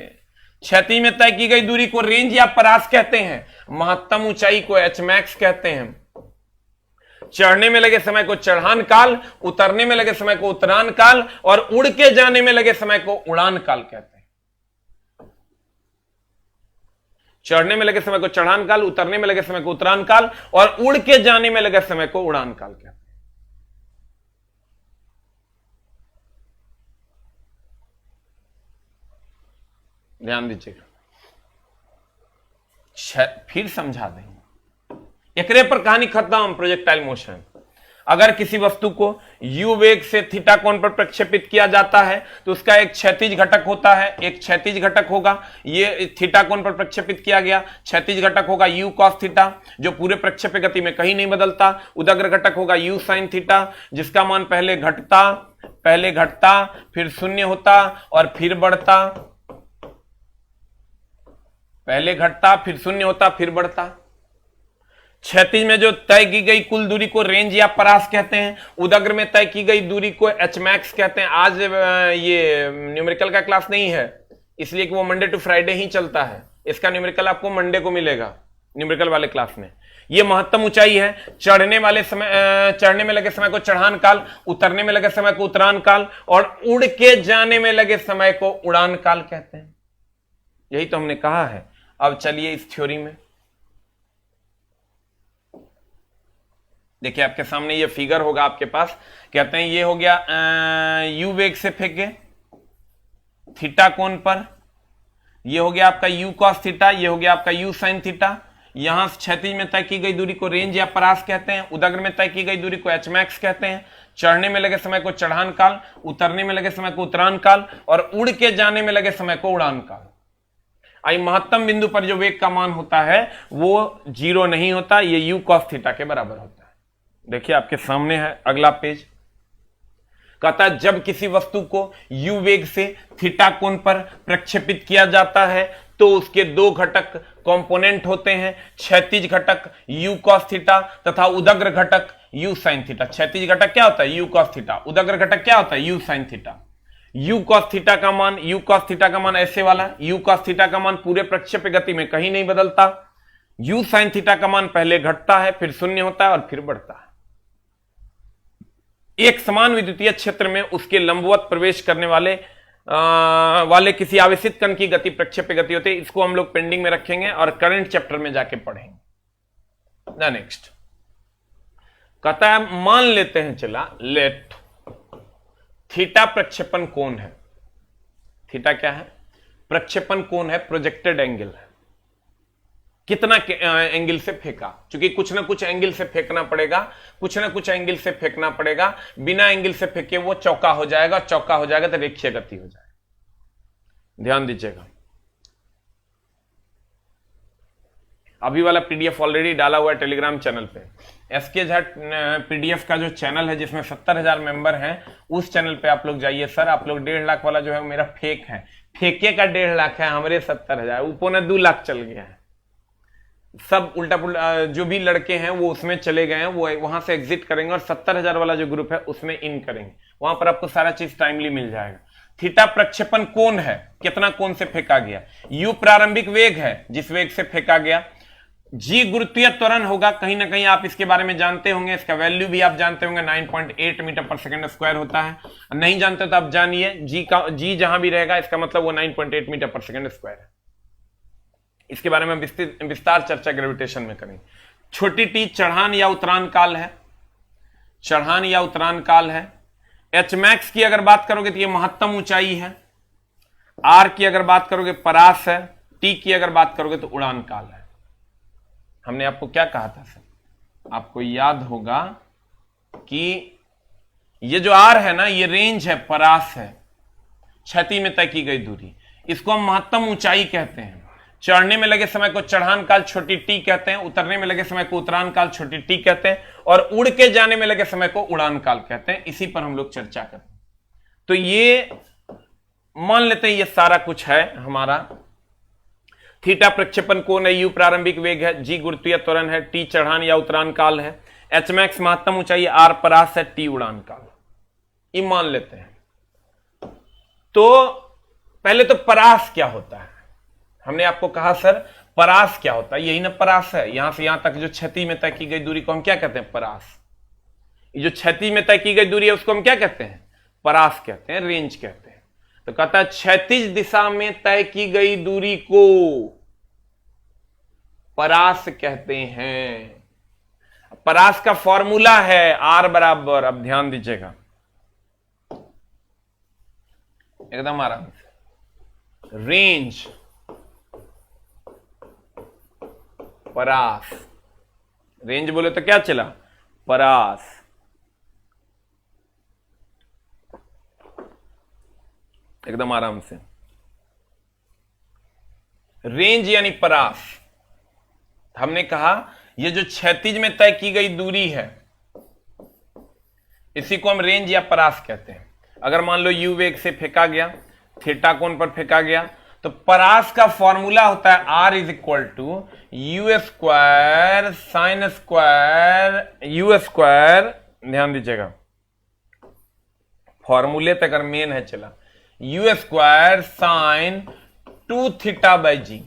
क्षैतिज में तय की गई दूरी को रेंज या परास कहते हैं। महत्तम ऊंचाई को एच मैक्स कहते हैं। चढ़ने में लगे समय को चढ़ान काल, उतरने में लगे समय को उतरान काल और उड़ के जाने में लगे समय को उड़ान काल कहते हैं। चढ़ने में लगे समय को चढ़ान काल, उतरने में लगे समय को उतरान काल और उड़ के जाने में लगे समय को उड़ान काल कहते हैं। ध्यान दीजिएगा, फिर समझा देंगे। एकरे पर कहानी खत्म। प्रोजेक्टाइल मोशन, अगर किसी वस्तु को u वेग से थीटा कोण पर प्रक्षेपित किया जाता है तो उसका एक क्षैतिज घटक होता है, एक क्षैतिज घटक होगा। ये थीटा कोण पर प्रक्षेपित किया गया क्षैतिज घटक होगा u cos थीटा, जो पूरे प्रक्षेप्य गति में कहीं नहीं बदलता। उदग्र घटक होगा u sin थीटा, जिसका मान पहले घटता फिर शून्य होता और फिर बढ़ता। पहले घटता, फिर शून्य होता, फिर बढ़ता। क्षैतिज में जो तय की गई कुल दूरी को रेंज या परास कहते हैं। उदग्र में तय की गई दूरी को एच मैक्स कहते हैं। आज ये न्यूमेरिकल का क्लास नहीं है, इसलिए कि वो मंडे टू फ्राइडे ही चलता है। इसका न्यूमेरिकल आपको मंडे को मिलेगा न्यूमेरिकल वाले क्लास में। ये महत्तम ऊंचाई है। चढ़ने में लगे समय को चढ़ान काल, उतरने में लगे समय को उतरान काल और उड़ के जाने में लगे समय को उड़ान काल कहते हैं। यही तो हमने कहा है। अब चलिए इस थ्योरी में देखिए, आपके सामने ये फिगर होगा आपके पास। कहते हैं ये हो गया यू वेग से फेंके थीटा कोण पर, ये हो गया आपका यू कॉस थीटा, ये हो गया आपका यू साइन थीटा। यहां क्षैतिज में तय की गई दूरी को रेंज या परास कहते हैं। उदग्र में तय की गई दूरी को एच मैक्स कहते हैं। चढ़ने में लगे समय को चढ़ान काल, उतरने में लगे समय को उतरान काल और उड़ के जाने में लगे समय को उड़ान काल। आई महत्तम बिंदु पर जो वेग का मान होता है वो 0 नहीं होता, ये यू कॉस थीटा के बराबर होता है। देखिए आपके सामने है अगला पेज। कहता है जब किसी वस्तु को u वेग से थीटा कोण पर प्रक्षेपित किया जाता है तो उसके दो घटक कंपोनेंट होते हैं, क्षैतिज घटक u cos थीटा तथा उदग्र घटक u sin थीटा। क्षैतिज घटक क्या होता है? u cos theta. उदग्र घटक क्या होता है? u sin theta. u cos theta का मान ऐसे वाला, u cos थीटा का मान पूरे प्रक्षेप्य गति में कहीं नहीं बदलता। u sin थीटा का मान पहले घटता है, फिर शून्य होता है और फिर बढ़ता है। एक समान विद्युतीय क्षेत्र में उसके लंबवत प्रवेश करने वाले किसी आवेशित कण की गति प्रक्षेप्य गति होती है। इसको हम लोग पेंडिंग में रखेंगे और करंट चैप्टर में जाके पढ़ेंगे। नेक्स्ट कहता है मान लेते हैं, चला लेट थीटा प्रक्षेपण कोण है। थीटा क्या है? प्रक्षेपण कोण है, प्रोजेक्टेड एंगल है। कितना एंगल से फेंका, क्योंकि कुछ ना कुछ एंगल से फेंकना पड़ेगा, कुछ ना कुछ एंगल से फेंकना पड़ेगा। बिना एंगल से फेंके वो चौका हो जाएगा, चौका हो जाएगा तो रेखीय गति हो जाएगा। ध्यान दीजिएगा, अभी वाला पीडीएफ ऑलरेडी डाला हुआ है टेलीग्राम चैनल पे। एसके झा पीडीएफ का जो चैनल है जिसमें 70,000 मेंबर हैं, उस चैनल पे आप लोग जाइए। सर आप लोग 1.5 लाख वाला जो है मेरा फेक है, फेके का 1.5 लाख है, हमारे 70,000 ऊपर 2 लाख चल गया है। सब उल्टा पुल्टा जो भी लड़के हैं वो उसमें चले गए हैं, वो वहां से एग्जिट करेंगे और 70,000 वाला जो ग्रुप है उसमें इन करेंगे। वहां पर आपको सारा चीज टाइमली मिल जाएगा। थीटा प्रक्षेपण कोण है, कितना कोण से फेंका गया। यू प्रारंभिक वेग है जिस वेग से फेंका गया। जी गुरुत्वीय त्वरण होगा, कहीं ना कहीं आप इसके बारे में जानते होंगे, इसका वैल्यू भी आप जानते होंगे, 9.8 मीटर पर सेकंड स्क्वायर होता है। नहीं जानते तो आप जानिए, जी जहां भी रहेगा इसका मतलब वो 9.8 मीटर पर सेकंड स्क्वायर है। इसके बारे में विस्तार चर्चा ग्रेविटेशन में करेंगे। छोटी टी चढ़ान या उतरान काल है, चढ़ान या उतरान काल है। एच मैक्स की अगर बात करोगे तो ये महत्तम ऊंचाई है। आर की अगर बात करोगे परास है। टी की अगर बात करोगे तो उड़ान काल है। हमने आपको क्या कहा था सर? आपको याद होगा कि ये जो आर है ना, ये रेंज है, परास है, क्षति में तय की गई दूरी। इसको हम महत्तम ऊंचाई कहते हैं। चढ़ने में लगे समय को चढ़ान काल छोटी टी कहते हैं, उतरने में लगे समय को उतरान काल छोटी टी कहते हैं, और उड़ के जाने में लगे समय को उड़ान काल कहते हैं। इसी पर हम लोग चर्चा करते हैं। तो ये मान लेते हैं ये सारा कुछ है हमारा। थीटा प्रक्षेपण कोण है, यू प्रारंभिक वेग है, जी गुरुत्वीय त्वरण है, टी चढ़ान या उतरान काल है, एच मैक्स महत्तम ऊंचाई, आर परास है, टी उड़ान काल। ये मान लेते हैं। तो पहले तो परास क्या होता है? हमने आपको कहा सर परास क्या होता है, यही ना परास है। यहां से यहां तक जो क्षैतिज में तय की गई दूरी को हम क्या कहते हैं? परास। ये जो क्षैतिज में तय की गई दूरी है उसको हम क्या कहते हैं? परास कहते हैं, रेंज कहते हैं। तो कहता है क्षैतिज दिशा में तय की गई दूरी को परास कहते हैं। परास का फॉर्मूला है आर बराबर, अब ध्यान दीजिएगा एकदम आराम से, रेंज परास। रेंज बोले तो क्या चला? परास। एकदम आराम से, रेंज यानी परास। हमने कहा ये जो क्षैतिज में तय की गई दूरी है इसी को हम रेंज या परास कहते हैं। अगर मान लो यू वेग से फेंका गया, थीटा कोण पर फेंका गया, तो परास का फॉर्मूला होता है R is equal to you square sine square u square. ध्यान दीजिएगा फॉर्मूले तक अगर मेन है चला, u square sine 2 theta by g.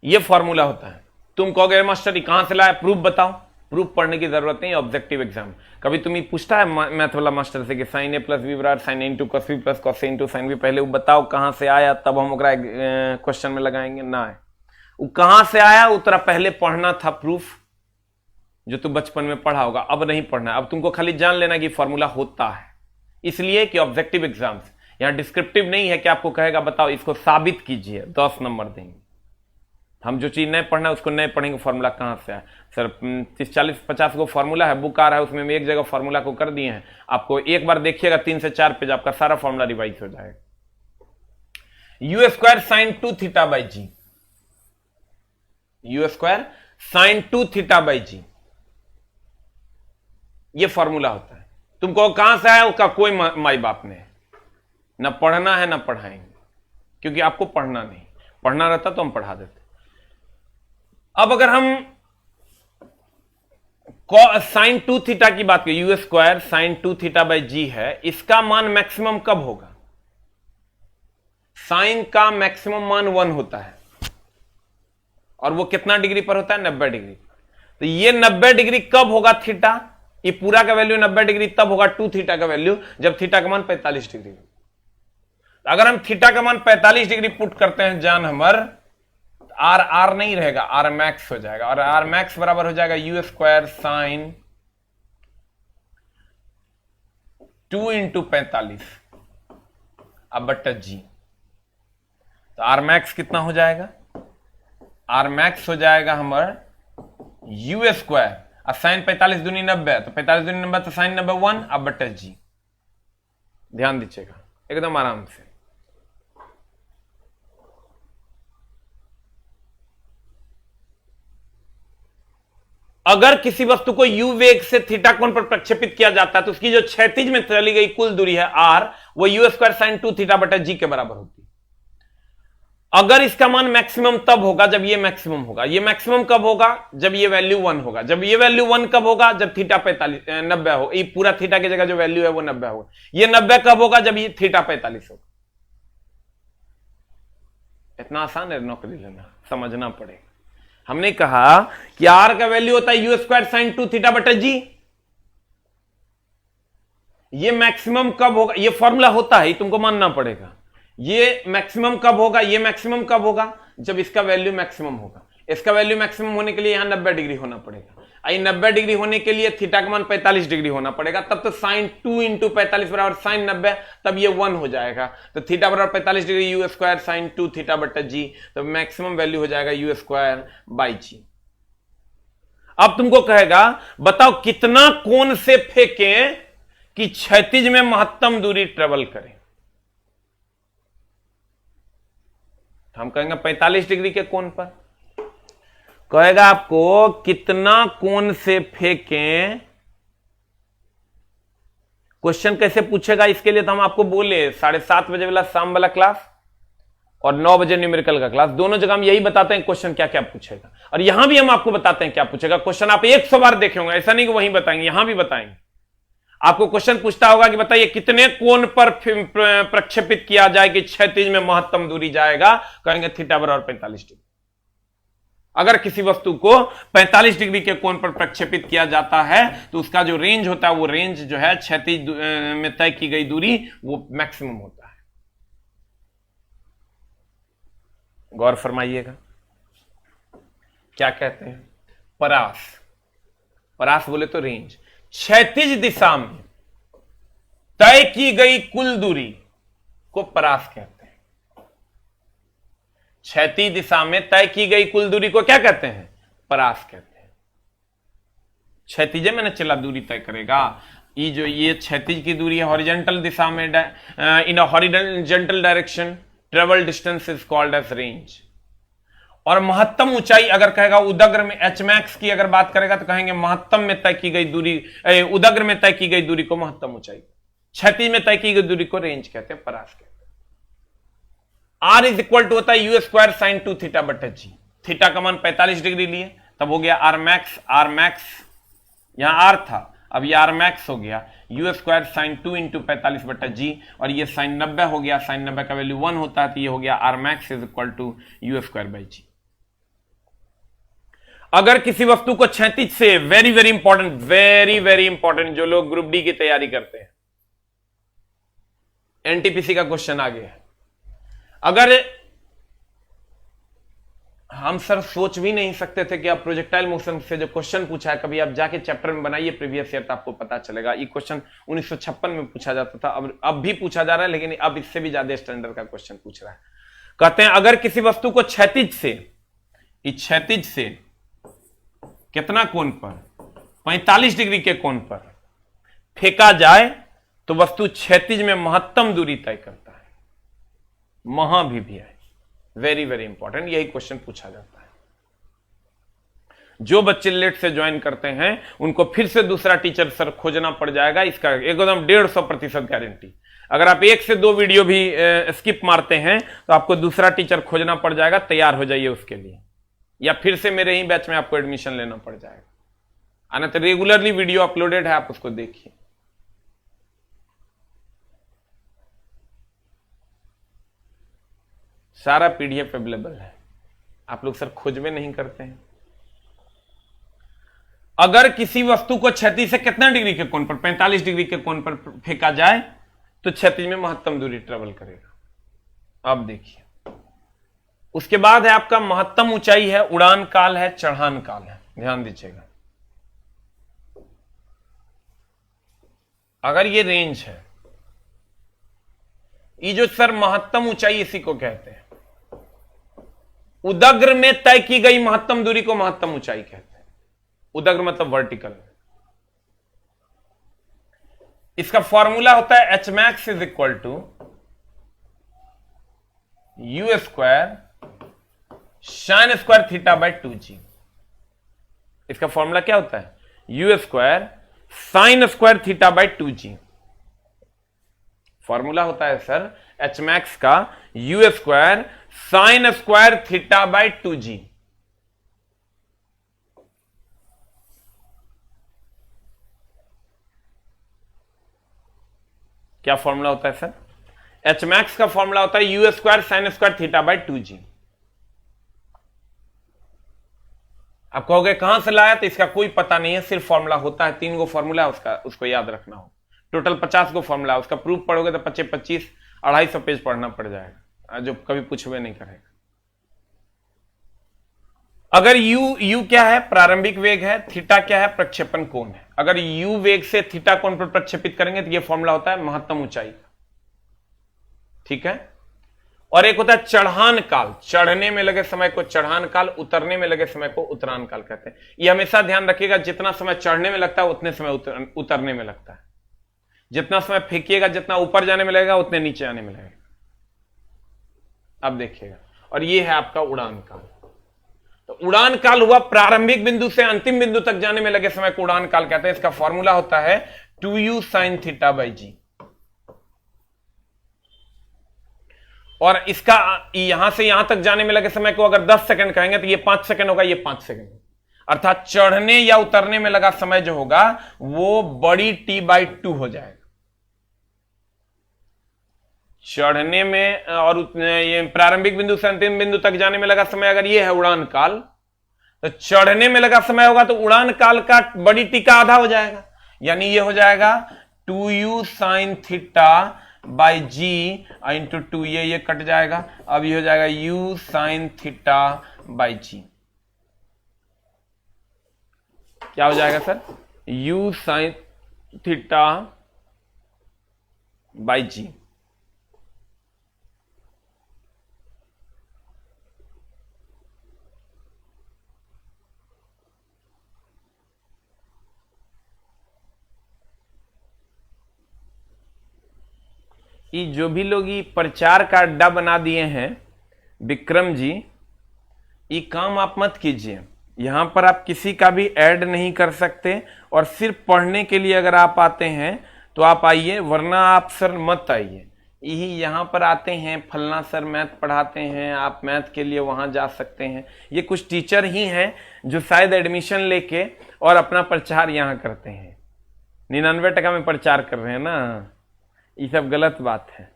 ये फॉर्मूला होता है। तुम कहोगे मास्टर ये कहां से लाया, प्रूफ बताओ। प्रूफ पढ़ने की जरूरत नहीं, ऑब्जेक्टिव एग्जाम। कभी तुम्हें पूछता है मैथ वाला मास्टर से कि साइन ए प्लस बी बराबर sine A into cos B plus cos A into sine B, पहले वो बताओ कहां से आया, तब हम ओकरा क्वेश्चन में लगाएंगे ना। है वो कहां से आया वो तेरा पहले पढ़ना था, प्रूफ जो तू बचपन में पढ़ा होगा, अब नहीं पढ़ना। अब तुमको खाली जान लेना कि फॉर्मूला होता है, इसलिए कि ऑब्जेक्टिव एग्जाम्स यहां डिस्क्रिप्टिव नहीं है कि आपको कहेगा बताओ इसको साबित कीजिए, 10 नंबर देंगे। हम जो चीज नहीं पढ़ना है उसको नहीं पढ़ेंगे, फॉर्मूला कहां से है। सर 30 40 50 को फॉर्मूला है, बुक आ रहा है उसमें एक जगह फॉर्मूला को कर दिए हैं। आपको एक बार देखिएगा 3 से 4 पेज आपका सारा फॉर्मूला रिवाइज हो जाएगा। U square sine 2 theta by g, u square sine 2 theta by g, ये फॉर्मूला होता है। तुमको कहां से आया उसका कोई माई बाप नहीं, ना पढ़ना है ना पढ़ाएंगे, क्योंकि आपको पढ़ना नहीं। पढ़ना रहता तो हम पढ़ा देते। अब अगर हम साइन 2 थीटा की बात करें, u square sine 2 theta by g है, इसका मान मैक्सिमम कब होगा? साइन का मैक्सिमम मान 1 होता है और वो कितना डिग्री पर होता है? 90 डिग्री। तो ये 90 डिग्री कब होगा थीटा? ये पूरा का वैल्यू 90 डिग्री तब होगा 2 थीटा का वैल्यू जब थीटा का मान 45 डिग्री हो। अगर हम थीटा का मान 45 डिग्री पुट करते हैं जान हमर, आर नहीं रहेगा, आर मैक्स हो जाएगा और आर मैक्स बराबर हो जाएगा यू स्क्वायर साइन 2 इंटू 45 अब बट्टा जी। तो आर मैक्स कितना हो जाएगा? आर मैक्स हो जाएगा हमारा यू स्क्वायर, अब साइन 45 दूनी 90 तो 45 दूनी 90 तो साइन 90 1 अब बट्टा जी। ध्यान दीजिएगा एकदम आराम से। अगर किसी वस्तु को u वेग से थीटा कोण पर प्रक्षेपित किया जाता है तो उसकी जो क्षैतिज में चली गई कुल दूरी है r, वो यू स्क्वायर साइन 2 थीटा बटा जी के बराबर होती है। अगर इसका मान मैक्सिमम तब होगा जब ये मैक्सिमम होगा। ये मैक्सिमम कब होगा? जब ये वैल्यू 1 होगा। जब ये वैल्यू 1 कब होगा? जब थीटा 90 हो। ये पूरा थीटा की जगह जो वैल्यू है वो 90 होगा। ये 90 कब होगा? जब ये थीटा 45 होगा। इतना आसान है नौकरी लेना, समझना पड़ेगा। हमने कहा कि आर का वैल्यू होता है यू स्क्वायर साइन 2 थीटा बटा जी। ये मैक्सिमम कब होगा? ये फॉर्मूला होता है, तुमको मानना पड़ेगा। ये मैक्सिमम कब होगा? ये मैक्सिमम कब होगा? जब इसका वैल्यू मैक्सिमम होगा। इसका वैल्यू मैक्सिमम होने के लिए यहां 90 डिग्री होना पड़ेगा। 90 डिग्री होने के लिए थीटा का मान 45 डिग्री होना पड़ेगा। तब तो साइन 2 इंटू 45 बराबर साइन 90, तब ये 1 हो जाएगा। तो थीटा बराबर 45 degree you square sine 2 theta बटा जी, तो मैक्सिमम वैल्यू हो जाएगा यू स्क्वायर बाई जी। अब तुमको कहेगा बताओ कितना कोण से फेंकें कि क्षैतिज में महत्तम दूरी ट्रेवल करें। हम कहेंगे 45 डिग्री के कोण पर। कहेगा आपको कितना कोण से फेंकें। क्वेश्चन कैसे पूछेगा इसके लिए तो हम आपको बोले 7:30 बजे वाला शाम वाला क्लास और 9 बजे न्यूमेरिकल का क्लास, दोनों जगह हम यही बताते हैं क्वेश्चन क्या क्या पूछेगा। और यहां भी हम आपको बताते हैं क्या पूछेगा। क्वेश्चन आप 100 बार देखे होंगे, ऐसा नहीं कि वहीं बताएंगे, यहां भी बताएंगे। आपको क्वेश्चन पूछता होगा कि बताइए कितने कोण पर प्रक्षेपित किया जाए कि क्षैतिज में महत्तम दूरी जाएगा। कहेंगे थीटा बराबर 45 डिग्री। अगर किसी वस्तु को 45 डिग्री के कोण पर प्रक्षेपित किया जाता है तो उसका जो रेंज होता है वो रेंज जो है क्षैतिज में तय की गई दूरी वो मैक्सिमम होता है। गौर फरमाइएगा क्या कहते हैं? परास। परास बोले तो रेंज। क्षैतिज दिशा में तय की गई कुल दूरी को परास कहते हैं। क्षैतिज दिशा में तय की गई कुल दूरी को क्या कहते हैं? परास कहते हैं। क्षैतिज में न चला दूरी तय करेगा। ये क्षैतिज की दूरी है हॉरिजॉन्टल दिशा में, in horizontal direction travel distance is called as range. और महत्तम ऊंचाई अगर कहेगा उदग्र में, एच मैक्स की अगर बात करेगा तो कहेंगे महत्तम में तय की गई दूरी, उदग्र में तय की गई दूरी को महत्तम ऊंचाई, क्षैतिज में तय की गई दूरी को रेंज कहते हैं, परास कहते हैं। आर इज इक्वल टू होता है यू स्क्वायर साइन 2 थीटा बटे जी। थीटा का मान 45 डिग्री लिए तब हो गया आर मैक्स। आर मैक्स यहां आर था, अब ये आर मैक्स हो गया यू स्क्वायर साइन 2 इंटू 45 बटा जी, और ये साइन 90 हो गया। साइन 90 का वैल्यू 1 होता है तो ये हो गया R max is equal to you square by g. अगर किसी वस्तु को क्षैतिज से, very very important, very very important, जो लोग ग्रुप डी की तैयारी करते हैं, एनटीपीसी का क्वेश्चन आ गया। अगर हम सर सोच भी नहीं सकते थे कि आप प्रोजेक्टाइल मोशन से जो क्वेश्चन पूछा है, कभी आप जाके चैप्टर में बनाइए प्रीवियस ईयर तो आपको पता चलेगा। ये क्वेश्चन 1956 में पूछा जाता था, अब भी पूछा जा रहा है, लेकिन अब इससे भी ज्यादा स्टैंडर्ड का क्वेश्चन पूछ रहा है। कहते हैं अगर किसी वस्तु को क्षैतिज से कितना कोण पर, 45 डिग्री के कोण पर फेंका जाए तो वस्तु क्षैतिज में महत्तम दूरी तय करता है। महा भी है, वेरी वेरी इंपॉर्टेंट, यही क्वेश्चन पूछा जाता है। जो बच्चे लेट से ज्वाइन करते हैं उनको फिर से दूसरा टीचर सर खोजना पड़ जाएगा, इसका एकदम 150% गारंटी। अगर आप 1 से 2 वीडियो भी स्किप मारते हैं तो आपको दूसरा टीचर खोजना पड़ जाएगा। तैयार हो जाइए उसके लिए, या फिर से मेरे ही बैच में आपको एडमिशन लेना पड़ जाएगा। आना तो रेगुलरली वीडियो अपलोडेड है, आप उसको देखिए। सारा पीडीएफ अवेलेबल है। आप लोग सर खोजबे नहीं करते हैं। अगर किसी वस्तु को क्षैतिज से कितना डिग्री के कोण पर, 45 डिग्री के कोण पर फेंका जाए तो क्षैतिज में महत्तम दूरी ट्रेवल करेगा। अब देखिए, उसके बाद है आपका महत्तम ऊंचाई है, उड़ान काल है, चढ़ान काल है। ध्यान दीजिएगा, अगर ये रेंज है, ये जो सर महत्तम ऊंचाई इसी को कहते हैं। उदग्र में तय की गई महत्तम दूरी को महत्तम ऊंचाई कहते हैं। उदग्र मतलब वर्टिकल। इसका फॉर्मूला होता है H max is equal to you square sine square theta by 2g। इसका फॉर्मूला क्या होता है? You square sine square theta by 2g। Formula होता है सर एच मैक्स का U square sine square theta by 2g। क्या formula होता है सर? एच मैक्स का फॉर्मूला होता है you square sine square theta by 2g। आप कहोगे कहां से लाया? तो इसका कोई पता नहीं है, सिर्फ फॉर्मूला होता है। 3 गो फॉर्मूला है उसका, उसको याद रखना हो। टोटल 50 गो फॉर्मूला, उसका प्रूफ पढ़ोगे तो 25 250 पेज पढ़ना पड़ जाएगा, जो कभी पूछवे नहीं करेगा। अगर u क्या है? प्रारंभिक वेग है। थीटा क्या है? प्रक्षेपण कोण है। अगर u वेग से थीटा कोण पर प्रक्षेपित करेंगे तो यह फॉर्मूला होता है महत्तम ऊंचाई का। ठीक है। और एक होता है चढ़ान काल। चढ़ने में लगे समय को चढ़ान काल, उतरने में लगे समय को उतरान काल कहते हैं। यह हमेशा ध्यान रखिएगा, जितना समय चढ़ने में लगता है उतने समय उतरने में लगता है। जितना समय फेंकिएगा, जितना ऊपर जाने में लगेगा उतने नीचे आने में लगेगा। अब देखिएगा, और यह है आपका उड़ान काल। तो उड़ान काल हुआ प्रारंभिक बिंदु से अंतिम बिंदु तक जाने में लगे समय को उड़ान काल कहते हैं। इसका फॉर्मूला होता है 2u sin थीटा बाई जी। और इसका यहां से यहां तक जाने में लगे समय को अगर 10 सेकंड कहेंगे तो ये 5 सेकंड होगा, ये 5 सेकंड। अर्थात चढ़ने या उतरने में लगा समय जो होगा वो बड़ी टी बाई 2 हो जाएगा। चढ़ने में और ये प्रारंभिक बिंदु से अंतिम बिंदु तक जाने में लगा समय अगर ये है उड़ान काल, तो चढ़ने में लगा समय होगा तो उड़ान काल का बड़ी टी का आधा हो जाएगा, यानी ये हो जाएगा 2u sin theta by G into 2, ये कट जाएगा। अब ये हो जाएगा u sin theta by g. क्या हो जाएगा sir? u sin theta by g. ये जो भी लोग ये प्रचार का अड्डा बना दिए हैं विक्रम जी, ये काम आप मत कीजिए। यहां पर आप किसी का भी ऐड नहीं कर सकते, और सिर्फ पढ़ने के लिए अगर आप आते हैं तो आप आइए, वरना आप सर मत आइए। यही यहां पर आते हैं फलना सर मैथ पढ़ाते हैं, आप मैथ के लिए वहां जा सकते हैं। ये कुछ टीचर ही हैं जो शायद एडमिशन लेके और अपना प्रचार यहां करते हैं। 99% में प्रचार कर रहे हैं ना, ये सब गलत बात है।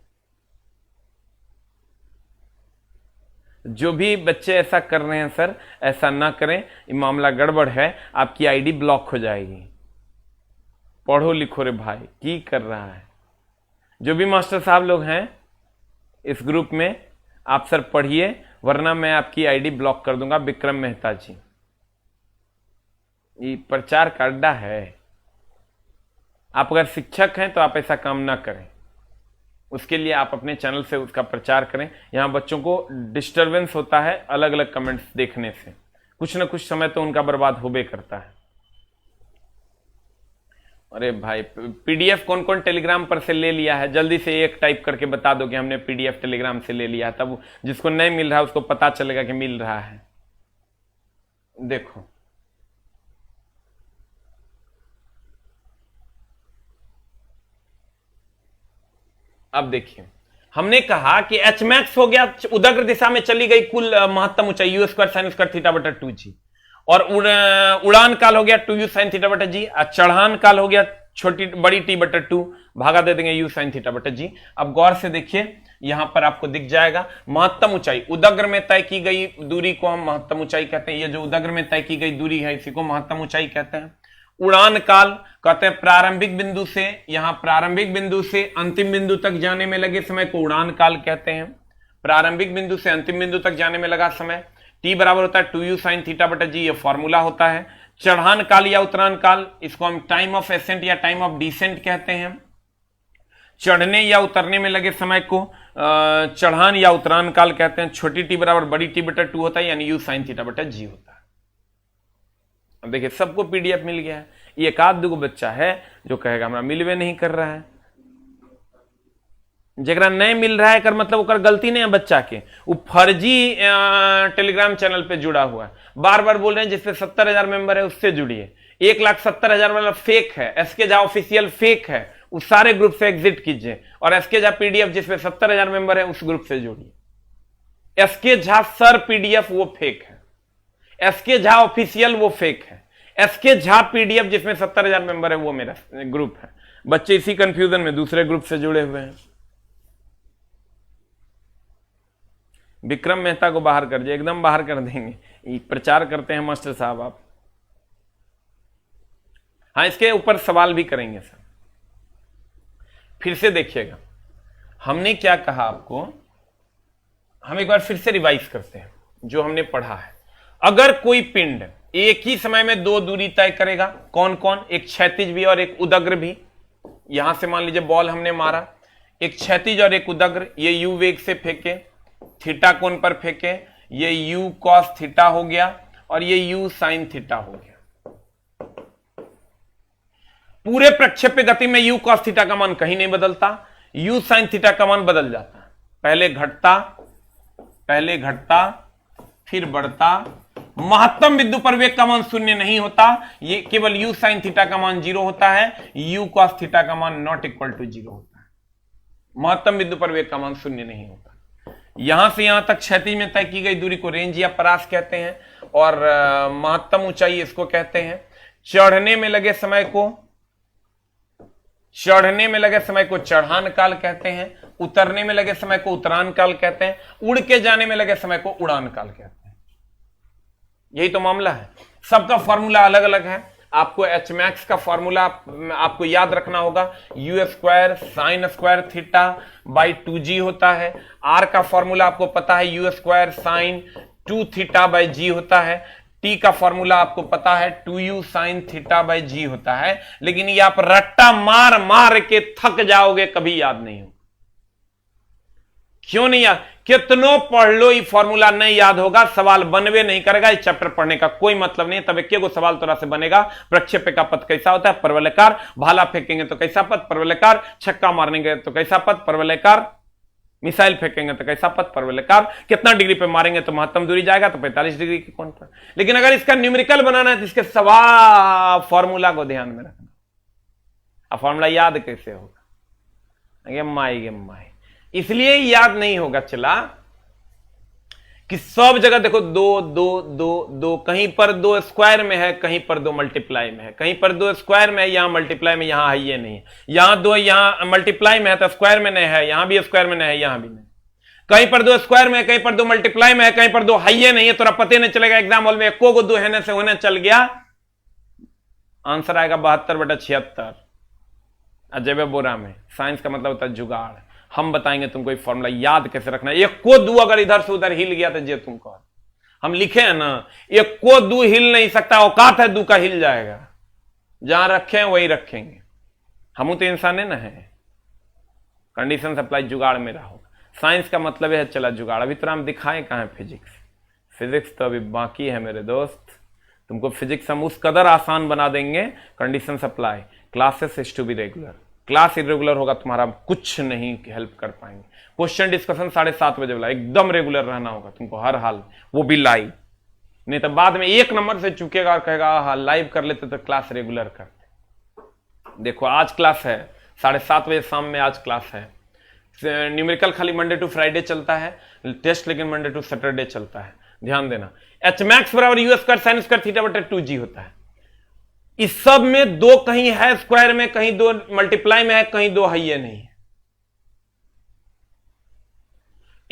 जो भी बच्चे ऐसा कर रहे हैं सर, ऐसा ना करें, ये मामला गड़बड़ है, आपकी आईडी ब्लॉक हो जाएगी। पढ़ो लिखो रे भाई, की कर रहा है। जो भी मास्टर साहब लोग हैं इस ग्रुप में, आप सर पढ़िए, वरना मैं आपकी आईडी ब्लॉक कर दूंगा। विक्रम मेहता जी, ये प्रचार का अड्डा है। आप अगर शिक्षक हैं तो आप ऐसा काम ना करें, उसके लिए आप अपने चैनल से उसका प्रचार करें। यहां बच्चों को डिस्टरबेंस होता है अलग अलग कमेंट्स देखने से, कुछ ना कुछ समय तो उनका बर्बाद होबे करता है। अरे भाई, पीडीएफ कौन कौन टेलीग्राम पर से ले लिया है? जल्दी से एक टाइप करके बता दो कि हमने पीडीएफ टेलीग्राम से ले लिया है, तब जिसको नहीं मिल रहा है उसको पता चलेगा कि मिल रहा है। देखो, अब देखिए, हमने कहा कि एच मैक्स हो गया उदग्र दिशा में चली गई कुल महत्तम ऊंचाई you square sine square theta बटा 2g, और उड़ान काल हो गया 2u sin थीटा बटा जी, और चढ़ान काल हो गया छोटी बड़ी टी बटा 2, भागा दे देंगे u sin थीटा बटा जी। अब गौर से देखिए, यहां पर आपको दिख जाएगा। महत्तम ऊंचाई, उदग्र में तय की गई दूरी को हम महत्तम ऊंचाई कहते हैं। ये जो उदग्र में तय की गई दूरी है इसी को महत्तम ऊंचाई कहते हैं। उड़ान काल कहते हैं प्रारंभिक बिंदु से, यहां प्रारंभिक बिंदु से अंतिम बिंदु तक जाने में लगे समय को उड़ान काल कहते हैं। प्रारंभिक बिंदु से अंतिम बिंदु तक जाने में लगा समय t बराबर होता है 2u sin थीटा बटा जी, ये फॉर्मूला होता है। चढ़ान काल या उतरान काल, इसको हम टाइम ऑफ एसेंट या टाइम ऑफ डिसेंट कहते हैं। चढ़ने या उतरने में लगे समय को चढ़ान या उतरान काल कहते हैं। छोटी टी बराबर बड़ी टी बटा 2 होता है, यानी u sin थीटा बटा जी होता है। अब देखिए सबको पीडीएफ मिल गया है। ये एक आध दो बच्चा है जो कहेगा हमारा मिलवे नहीं कर रहा है। जरा नहीं मिल रहा है कर मतलब ओकर गलती नहीं है बच्चा के, वो फर्जी टेलीग्राम चैनल पे जुड़ा हुआ है। बार बार बोल रहे हैं जिसपे 70,000 मेंबर है उससे जुड़िए। 1,70,000 वाला फेक है, एसके झा ऑफिशियल फेक है, उस सारे ग्रुप से एग्जिट कीजिए और एसके झा पीडीएफ जिसपे 70,000 मेंबर है उस ग्रुप से जुड़िए। एसके झा सर पीडीएफ वो फेक है, एसके झा ऑफिशियल वो फेक है, एसके झा पीडीएफ जिसमें 70,000 मेंबर है वो मेरा ग्रुप है। बच्चे इसी कंफ्यूजन में दूसरे ग्रुप से जुड़े हुए हैं। विक्रम मेहता को बाहर कर दिए, एकदम बाहर कर देंगे, प्रचार करते हैं मास्टर साहब आप। हाँ, इसके ऊपर सवाल भी करेंगे सर। फिर से देखिएगा हमने क्या कहा आपको, हम एक बार फिर से रिवाइज करते हैं जो हमने पढ़ा है। अगर कोई पिंड एक ही समय में दो दूरी तय करेगा, कौन कौन, एक क्षैतिज भी और एक उदग्र भी। यहां से मान लीजिए बॉल हमने मारा, एक क्षैतिज और एक उदग्र, ये यू वेग से फेंके, थीटा कोण पर फेंके, ये u cos थीटा हो गया और ये u sin थीटा हो गया। पूरे प्रक्षेप्य गति में u cos थीटा का मान कहीं नहीं बदलता, u sin थीटा का मान बदल जाता है। पहले घटता फिर बढ़ता। महत्तम बिंदु पर वेग का मान शून्य नहीं होता, ये केवल u sin थीटा का मान 0 होता है, u cos थीटा का मान नॉट इक्वल टू 0 होता है। महत्तम बिंदु पर वेग का मान शून्य नहीं होता। यहां से यहां तक क्षैतिज में तय की गई दूरी को रेंज या परास कहते हैं और महत्तम ऊंचाई इसको कहते हैं। चढ़ने में लगे समय को चढ़ान काल कहते हैं, उतरने में लगे समय को उतरान काल कहते हैं, उड़ के जाने में लगे समय को उड़ान काल कहते हैं। यही तो मामला है। सबका फॉर्मूला अलग अलग है। आपको एच मैक्स का फॉर्मूला आपको याद रखना होगा, u square sine square theta by 2g होता है। आर का फॉर्मूला आपको पता है, you square sine 2 theta by g होता है। टी का फॉर्मूला आपको पता है, 2u sine theta by g होता है। लेकिन ये आप रट्टा मार मार के थक जाओगे, कभी याद नहीं हो। क्यों नहीं याद, कितनों पढ़ लो ये फॉर्मूला नहीं याद होगा, सवाल बनवे नहीं करेगा। इस चैप्टर पढ़ने का कोई मतलब नहीं है। तब एक सवाल थोड़ा से बनेगा, प्रक्षेप्य का पथ कैसा होता है, परवलयकार, भाला फेंकेंगे तो कैसा पथ, परवलयकार, छक्का मारेंगे तो कैसा पथ, परवलयकार, मिसाइल फेंकेंगे तो कैसा पथ, परवलयकार, कितना डिग्री पे मारेंगे तो महत्तम दूरी जाएगा तो 45 डिग्री के कोण पर। लेकिन अगर इसका न्यूमेरिकल बनाना है तो इसके सवा फॉर्मूला को ध्यान में रखना। अब फॉर्मूला याद कैसे होगा, गेम इसलिए याद नहीं होगा चला कि सब जगह देखो दो दो दो दो, कहीं पर 2 स्क्वायर में है, कहीं पर 2 मल्टीप्लाई में है, कहीं पर 2 स्क्वायर में है, यहां मल्टीप्लाई में, यहां है ये नहीं है, यहां 2 यहां मल्टीप्लाई में है तो स्क्वायर में नहीं है, यहां भी स्क्वायर में नहीं है, यहां भी नहीं। कहीं पर 2 स्क्वायर में है, कहीं पर 2 मल्टीप्लाई में है, कहीं पर 2 है ये नहीं है। तोरा पते नहीं चलेगा एग्जाम हॉल में एको को 2 है से होने चल गया, आंसर आएगा 72/76 अजय बोरा में। साइंस का मतलब होता है जुगाड़। हम बताएंगे तुमको ये फॉर्मूला याद कैसे रखना है। एक को 2 अगर इधर से उधर हिल गया तो जे तुमको हम लिखे हैं ना, एक को 2 हिल नहीं सकता, औकात है 2 का हिल जाएगा। जहां रखे हैं वही रखेंगे। हम तो इंसान है ना, है कंडीशन सप्लाई जुगाड़ में रहो। साइंस का मतलब है चला जुगाड़। अभी तो हम दिखाएं कहां फिजिक्स तो अभी बाकी है मेरे दोस्त। तुमको फिजिक्स हम उस कदर आसान बना देंगे, condition supply, classes is to be regular. Class irregular होगा तुम्हारा कुछ नहीं हेल्प कर पाएंगे। क्वेश्चन डिस्कशन 7:30 बजे वाला एकदम रेगुलर रहना होगा तुमको हर हाल, वो भी लाइव। नहीं तो बाद में 1 नंबर से चुकेगा और कहेगा हाँ लाइव कर लेते तो क्लास रेगुलर करते। देखो आज क्लास है 7:30 बजे शाम में, आज क्लास है। न्यूमेरिकल खाली मंडे टू फ्राइडे चलता है, टेस्ट लेकिन मंडे टू सैटरडे चलता है। ध्यान देना, एच मैक्स बराबर you square sine square theta बटा 2g होता है। इस सब में 2 कहीं है स्क्वायर में, कहीं 2 मल्टीप्लाई में है, कहीं 2 है ये नहीं है।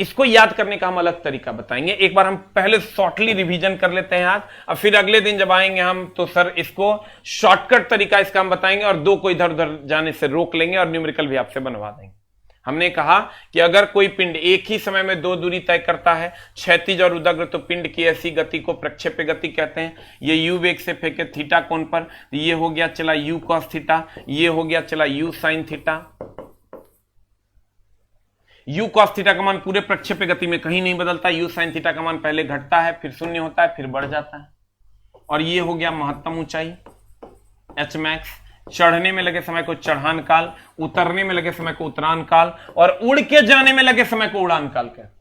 इसको याद करने का हम अलग तरीका बताएंगे। एक बार हम पहले शॉर्टली रिवीजन कर लेते हैं आज, और फिर अगले दिन जब आएंगे हम तो सर इसको शॉर्टकट तरीका इसका हम बताएंगे और दो को इधर उधर जाने से रोक लेंगे और न्यूमेरिकल भी आपसे बनवा देंगे। हमने कहा कि अगर कोई पिंड एक ही समय में दो दूरी तय करता है, क्षैतिज और उदग्र, तो पिंड की ऐसी गति को प्रक्षेप्य गति कहते हैं। ये यू वेग से फेंके थीटा कोण पर, ये हो गया चला यू कॉस थीटा, ये हो गया चला you sine theta. You cos theta का मान पूरे प्रक्षेप्य गति में कहीं नहीं बदलता, यू साइन थीटा का मान पहले घटता है फिर शून्य होता है फिर बढ़ जाता है। और ये हो गया महत्तम ऊंचाई एच मैक्स, चढ़ने में लगे समय को चढ़ान काल, उतरने में लगे समय को उतरान काल, और उड़ के जाने में लगे समय को उड़ान काल कहते हैं।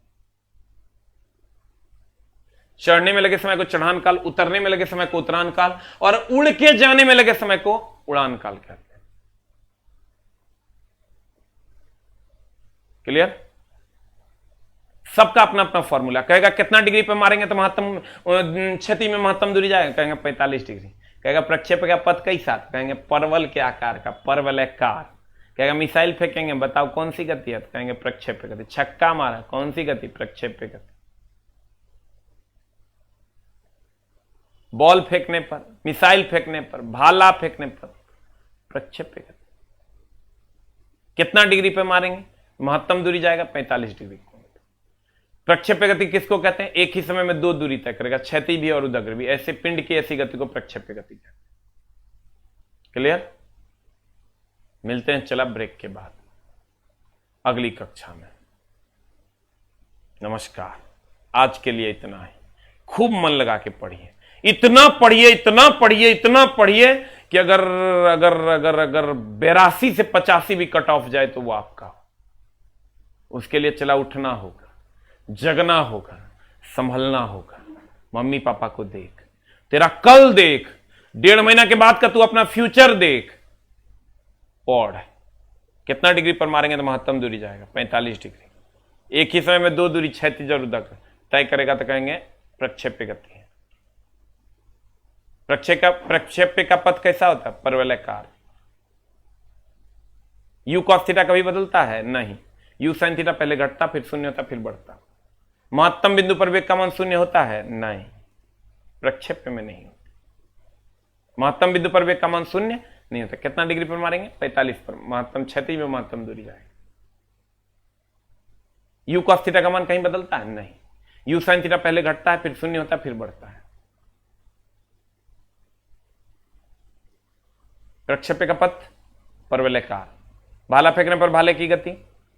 चढ़ने में लगे समय को चढ़ान काल, उतरने में लगे समय को उतरान काल, और उड़ के जाने में लगे समय को उड़ान काल कहते हैं। क्लियर? सबका अपना अपना फॉर्मूला। कहेगा कितना डिग्री पे मारेंगे तो महत्तम क्षति में महत्तम दूरी जाएगा, कहेंगे 45 डिग्री। कहेगा प्रक्षेप का पथ कैसा, कहेंगे परवल के आकार का, परवलयकार। कहेगा मिसाइल फेंकेंगे, बताओ कौन सी गति है, कहेंगे प्रक्षेप गति। छक्का मारा, कौन सी गति, प्रक्षेप गति। बॉल फेंकने पर, मिसाइल फेंकने पर, भाला फेंकने पर, प्रक्षेप गति। कितना डिग्री पे मारेंगे, महत्तम दूरी जाएगा 45 डिग्री। प्रक्षेप्य गति किसको कहते हैं, एक ही समय में दो दूरी तय करेगा, क्षैतिज भी और उदग्र भी। ऐसे पिंड की ऐसी गति को प्रक्षेप्य गति कहते हैं। क्लियर? मिलते हैं चला ब्रेक के बाद अगली कक्षा में। नमस्कार, आज के लिए इतना ही। खूब मन लगा के पढ़िए, इतना पढ़िए, इतना पढ़िए, इतना पढ़िए कि अगर अगर अगर अगर 82 से 85 भी कट ऑफ जाए तो वो आपका हो। उसके लिए चला उठना होगा, जगना होगा, संभलना होगा। मम्मी पापा को देख, तेरा कल देख, 1.5 महीना के बाद का तू अपना फ्यूचर देख। पढ़, कितना डिग्री पर मारेंगे तो महत्तम दूरी जाएगा 45 डिग्री। एक ही समय में दो दूरी क्षैतिज और उदग्र तय करेगा तो कहेंगे प्रक्षेप्य गति है। प्रक्षेप्य का पथ कैसा होता है, परवलयकार। यू कॉस थीटा कभी बदलता है नहीं, यू साइन थीटा पहले घटता फिर शून्य होता फिर बढ़ता। महत्तम बिंदु पर वेग का मान शून्य होता है नहीं, प्रक्षेप्य में नहीं होता। महत्तम बिंदु पर वेग का मान शून्य नहीं होता। कितना डिग्री पर मारेंगे, 45 पर। महत्तम क्षैतिज में महत्तम दूरी जाएगी। यू कॉस थीटा का मान कहीं बदलता है नहीं, यू साइन थीटा पहले घटता है फिर शून्य होता है फिर बढ़ता है। प्रक्षेप्य का पथ परवलयकार। भाला फेंकने पर भाले की गति,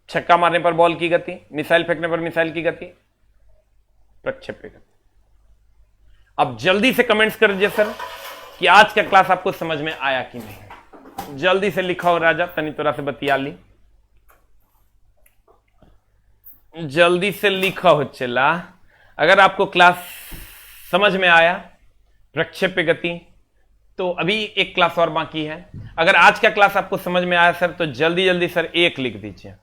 छक्का मारने पर बॉल की गति, मिसाइल फेंकने पर मिसाइल की गति, प्रक्षेप्य गति। अब जल्दी से कमेंट्स कर दीजिए सर कि आज का क्लास आपको समझ में आया कि नहीं। जल्दी से लिखा हो राजा, तनी तोरा से बतिया ली। जल्दी से लिखा हो चला। अगर आपको क्लास समझ में आया प्रक्षेप्य गति, तो अभी एक क्लास और बाकी है। अगर आज का क्लास आपको समझ में आया सर तो जल्दी जल्दी सर 1 लिख दीजिए।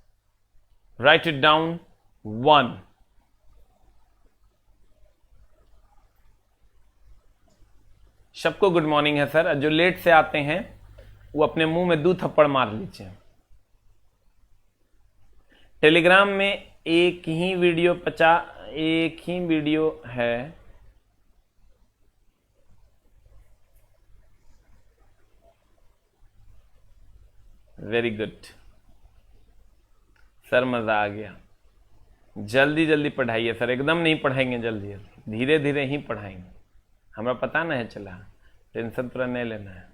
Right it down 1। सबको गुड मॉर्निंग है सर। जो लेट से आते हैं वो अपने मुंह में 2 थप्पड़ मार लीजिए। टेलीग्राम में एक ही वीडियो है। वेरी गुड सर, मजा आ गया। जल्दी जल्दी पढ़ाइए सर, एकदम नहीं पढ़ाएंगे, जल्दी जल्दी धीरे धीरे ही पढ़ाएंगे। हमें पता नहीं चला, टेंशन पूरा नहीं लेना है।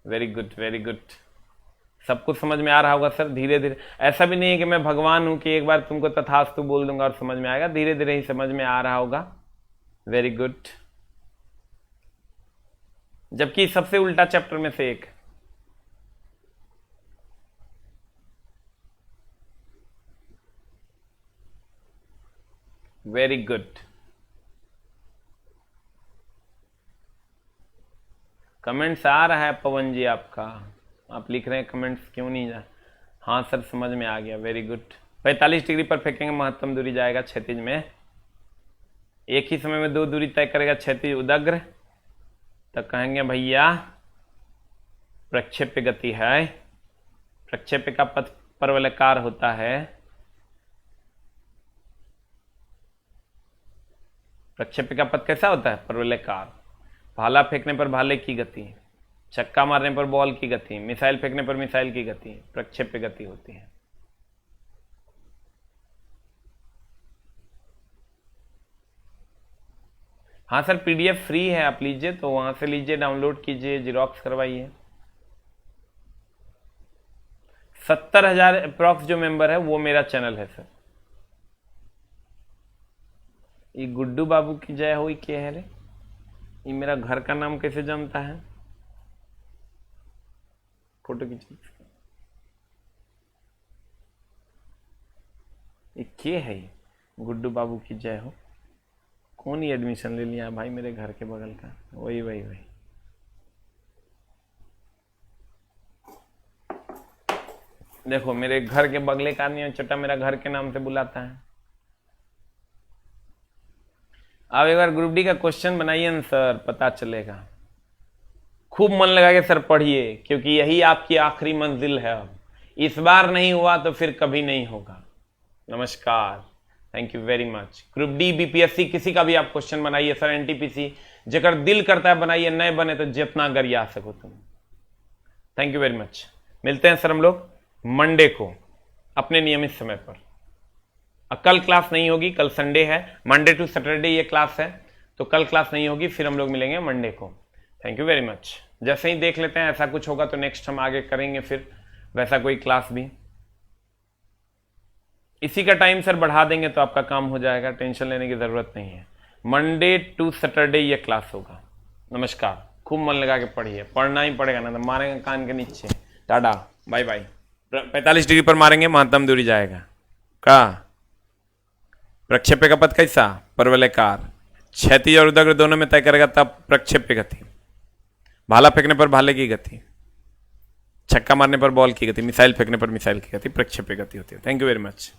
Very good very good. सब कुछ समझ में आ रहा होगा सर, धीरे धीरे। ऐसा भी नहीं है कि मैं भगवान हूं कि एक बार तुमको तथास्तु बोल दूंगा और समझ में आएगा। धीरे धीरे ही समझ में आ रहा होगा। Very good. जबकि सबसे उल्टा चैप्टर में से एक। Very good. कमेंट्स आ रहा है पवन जी आपका, आप लिख रहे हैं कमेंट्स, क्यों नहीं जा। हाँ सर समझ में आ गया। Very good. 45 डिग्री पर फेंकेंगे, महत्तम दूरी जाएगा क्षैतिज में। एक ही समय में 2 दूरी तय करेगा क्षैतिज उदग्र, तो कहेंगे भैया प्रक्षेप्य गति है। प्रक्षेप्य का पथ परवलयकार होता है। प्रक्षेप्य का पथ कैसा होता है? परवलयकार। भाला फेंकने पर भाले की गति, छक्का मारने पर बॉल की गति, मिसाइल फेंकने पर मिसाइल की गति प्रक्षेप्य गति होती है। हाँ सर, पीडीएफ फ्री है, आप लीजिए तो वहां से लीजिए, डाउनलोड कीजिए, जिरोक्स करवाइए। 70,000 अप्रॉक्स जो मेंबर है वो मेरा चैनल है सर। ये गुड्डू बाबू की जय हो क्या है रे? ये मेरा घर का नाम कैसे जमता है? फोटो खींचिए। ये क्या है? ये गुड्डू बाबू की जय हो। कौन ही एडमिशन ले लिया भाई मेरे घर के बगल का? वही वही वही। देखो मेरे घर के बगले का आदमी छोटा मेरा घर के नाम से बुलाता है। आप एक बार ग्रुप डी का क्वेश्चन बनाइए ना सर, पता चलेगा। खूब मन लगा के सर पढ़िए, क्योंकि यही आपकी आखिरी मंजिल है। अब इस बार नहीं हुआ तो फिर कभी नहीं होगा। नमस्कार, thank you very much. Group D, BPSC, किसी का भी आप क्वेश्चन बनाइए सर, एनटीपीसी, जेकर दिल करता है बनाइए, नए बने तो जितना गरिया सको तुम। Thank you very much. मिलते हैं सर हम लोग मंडे को अपने नियमित समय पर। कल क्लास नहीं होगी, कल संडे है, मंडे टू सैटरडे ये क्लास है, तो कल क्लास नहीं होगी, फिर हम लोग मिलेंगे मंडे को। Thank you very much. जैसे ही देख लेते हैं ऐसा कुछ होगा तो नेक्स्ट हम आगे करेंगे फिर वैसा कोई क्लास भी। इसी का टाइम सर बढ़ा देंगे तो आपका काम हो जाएगा, टेंशन लेने की जरूरत नहीं है। मंडे टू सैटरडे ये क्लास होगा। नमस्कार, खूब मन लगा के पढ़िए, पढ़ना ही पड़ेगा ना तो मारेंगे कान के नीचे। Tata, bye bye. 45 डिग्री पर मारेंगे, महत्तम दूरी जाएगा। का प्रक्षेप्य का पथ कैसा? परवलयकार। क्षैतिज और उदग्र दोनों में तय करेगा तब प्रक्षेप्य गति। भाला फेंकने पर भाले की गति, छक्का मारने पर बॉल की गति, मिसाइल फेंकने पर मिसाइल की गति प्रक्षेप्य गति होती है। Thank you very much.